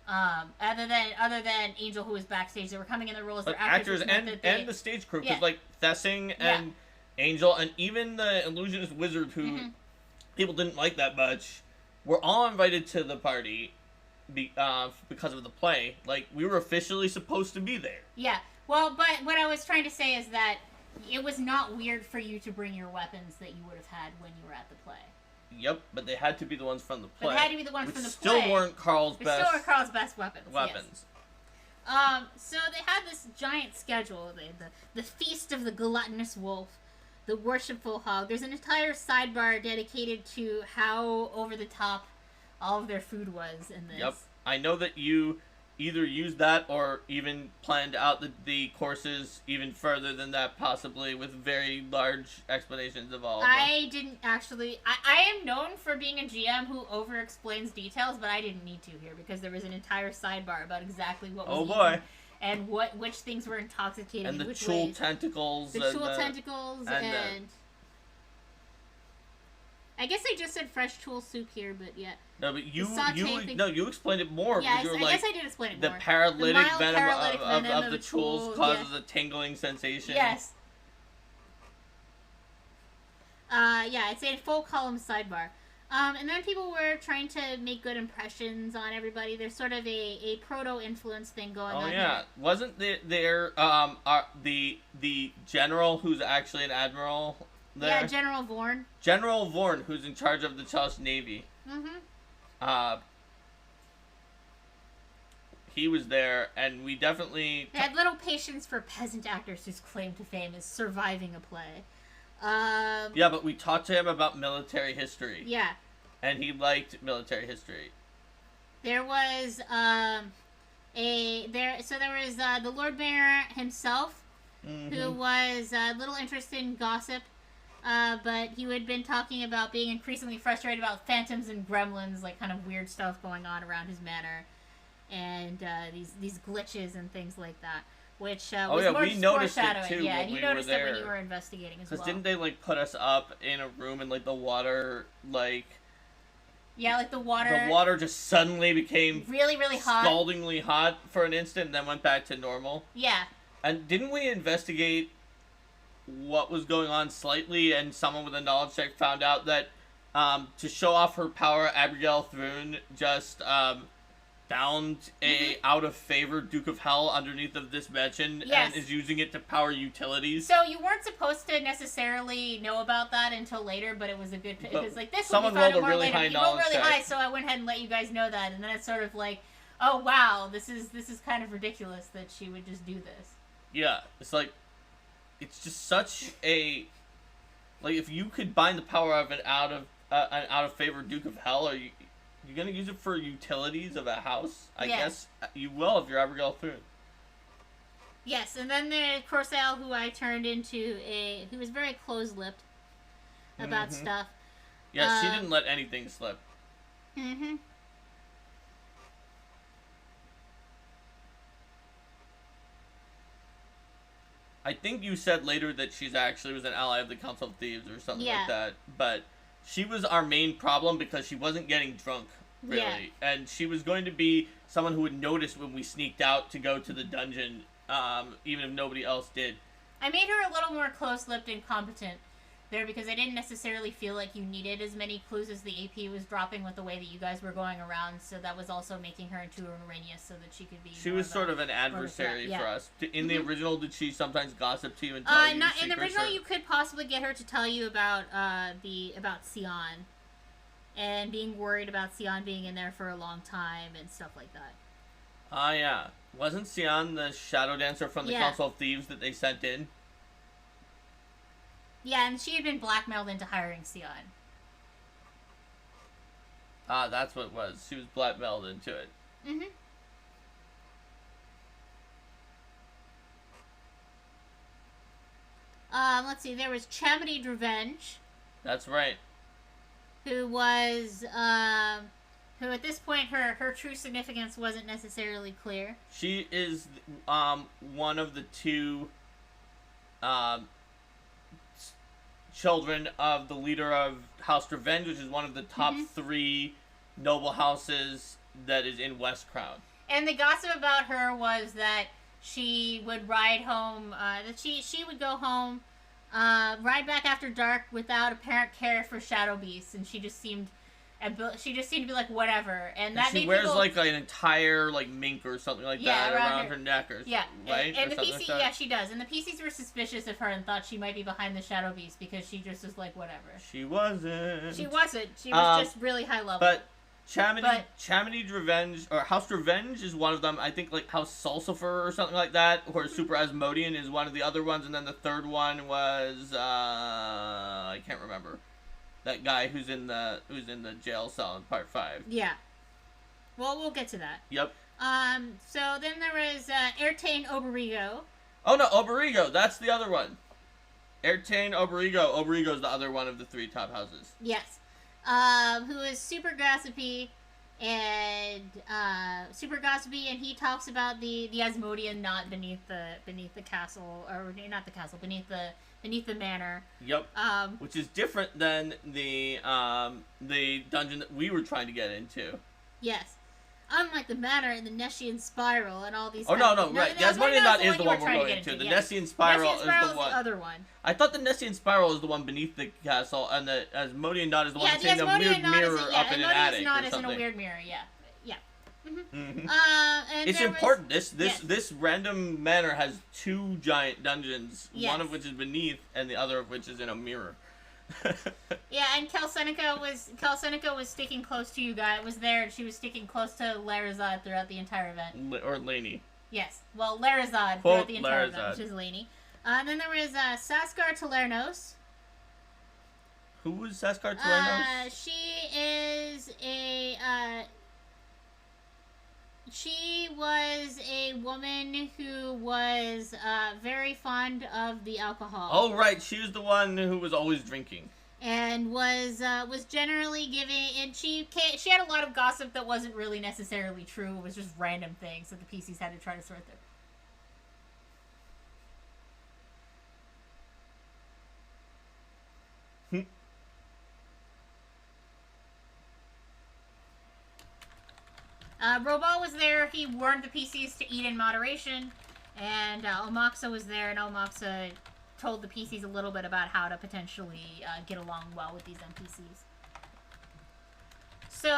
other than Angel, who was backstage, they were coming in their role as their actors and the stage crew, because like Thessing and Angel and even the illusionist wizard, who people didn't like that much, were all invited to the party because of the play. Like, we were officially supposed to be there. Yeah. Well, but what I was trying to say is that it was not weird for you to bring your weapons that you would have had when you were at the play. Yep, but they had to be the ones from the play. But they had to be the ones from the play. Still weren't Carl's best. Still were Carl's best weapons. Yes. So they had this giant schedule. The Feast of the Gluttonous Wolf, the Worshipful Hog. There's an entire sidebar dedicated to how over the top all of their food was in this. Yep. I know that you either used that or even planned out the courses even further than that, possibly, with very large explanations of all of them. I didn't actually... I am known for being a GM who over-explains details, but I didn't need to here, because there was an entire sidebar about exactly what was eaten, and which things were intoxicating, and the which Chul ways. tentacles. The Chul tentacles, and I guess I just said fresh Chul soup here, but yeah. No, but you explained it more. Yeah, you were I guess I did explain it more. The paralytic venom of the Chuls causes a tingling sensation. Yes. Yeah, it's a full column sidebar. And then people were trying to make good impressions on everybody. There's sort of a proto-influence thing going on. Oh yeah, here. Wasn't there the general who's actually an admiral there? Yeah, General Vorn. General Vorn, who's in charge of the Chalice Navy. He was there, and we definitely had little patience for peasant actors whose claim to fame is surviving a play. Yeah, but we talked to him about military history. Yeah. And he liked military history. There was the Lord Mayor himself, who was a little interested in gossip, but he had been talking about being increasingly frustrated about phantoms and gremlins, like kind of weird stuff going on around his manor, and these glitches and things like that. Which was more we noticed foreshadowing. It too. Yeah, when and you we noticed were it there. when you were investigating as well. Because didn't they put us up in a room and the water Yeah, the water. The water just suddenly became really, really hot, scaldingly hot for an instant, and then went back to normal. Yeah. And didn't we investigate what was going on slightly? And someone with a knowledge check found out that to show off her power, Abigail Thrune just found a out of favor Duke of Hell underneath of this mansion, and is using it to power utilities. So you weren't supposed to necessarily know about that until later, but it was a good because this someone rolled a really high knowledge check. High, so I went ahead and let you guys know that, and then it's sort of like, oh wow, this is kind of ridiculous that she would just do this. Yeah, it's just such a if you could bind the power of an out of favor Duke of Hell, are you're gonna use it for utilities of a house? I guess you will if you're Abigail Thrune. Yes, and then there's Crocile, who I turned into who was very close-lipped about stuff. Yeah, she didn't let anything slip. I think you said later that she's actually was an ally of the Council of Thieves or something like that. But she was our main problem because she wasn't getting drunk, really. Yeah. And she was going to be someone who would notice when we sneaked out to go to the dungeon, even if nobody else did. I made her a little more close-lipped and competent there because I didn't necessarily feel like you needed as many clues as the AP was dropping with the way that you guys were going around, so that was also making her into a Rhaenys so that she could be She was sort of an adversary for us. In the original, did she sometimes gossip to you and tell you not in the original, you could possibly get her to tell you about Sion and being worried about Sion being in there for a long time and stuff like that. Yeah. Wasn't Sion the shadow dancer from the Council of Thieves that they sent in? Yeah, and she had been blackmailed into hiring Sion. That's what it was. She was blackmailed into it. Mm-hmm. Let's see. There was Chamity's Revenge. That's right. Who was, who at this point her true significance wasn't necessarily clear. She is, one of the two, children of the leader of House Revenge, which is one of the top 3 noble houses that is in West Crown. And the gossip about her was that she would ride home, that she would go home, ride back after dark without apparent care for shadow beasts, and she just seemed to be like, whatever. And that she wears like an entire mink or something like that around her neck or right? And the PC, she does. And the PCs were suspicious of her and thought she might be behind the shadow beast because she just was like, whatever. She wasn't. She wasn't. She was just really high level. But Chamity's Revenge, or House Revenge is one of them. I think House Salsifer or something like that, or Super Asmodean is one of the other ones, and then the third one was I can't remember. That guy who's in the jail cell in part 5. Yeah. Well, we'll get to that. Yep. So then there was Ertain Oberigo. Oh no, Oberigo, that's the other one. Ertain Oberigo. Oberigo's the other one of the 3 top houses. Yes. Who is super gossipy, and he talks about the Asmodean not beneath the castle, or not the castle, beneath the manor. Yep. Which is different than the dungeon that we were trying to get into. Yes. Unlike the manor and the Nessian Spiral and all these. Oh no, right. The Asmodean Knot is the one we're going into. The Nessian Spiral is the one. The other one. I thought the Nessian Spiral is the one beneath the castle, and the Asmodean Knot is the one that's in the weird mirror up in an attic or something. Is in a weird mirror. Yeah. Mm-hmm. And it's important. This random manor has 2 giant dungeons, one of which is beneath, and the other of which is in a mirror. Yeah, and Kel Seneca was sticking close to you guys. Was there, and she was sticking close to Larazad throughout the entire event. Or Lainey. Yes, well, Larazad throughout the entire event, which is Lainey. And then there was Saskar Talernos. Who was Saskar Talernos? She is a. She was a woman who was very fond of the alcohol. Oh, right. She was the one who was always drinking. And was generally giving... And she had a lot of gossip that wasn't really necessarily true. It was just random things that the PCs had to try to sort through. Robal was there. He warned the PCs to eat in moderation. And Omoxa was there, and Omoxa told the PCs a little bit about how to potentially get along well with these NPCs. So,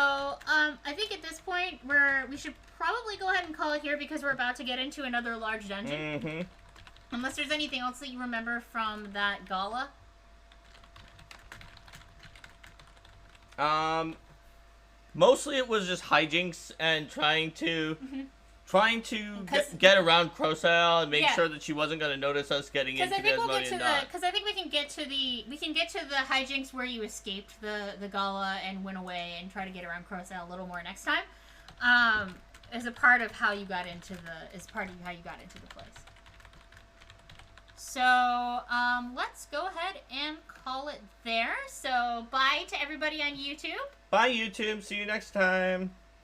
I think at this point, we should probably go ahead and call it here because we're about to get into another large dungeon. Mm-hmm. Unless there's anything else that you remember from that gala. Mostly it was just hijinks and trying to get around Crosale and make sure that she wasn't going to notice us getting into the Asmodean Knot. Because I think we can get to the hijinks where you escaped the gala and went away and try to get around Crosale a little more next time. As part of how you got into the place. So let's go ahead and call it there. So bye to everybody on YouTube. Bye YouTube. See you next time.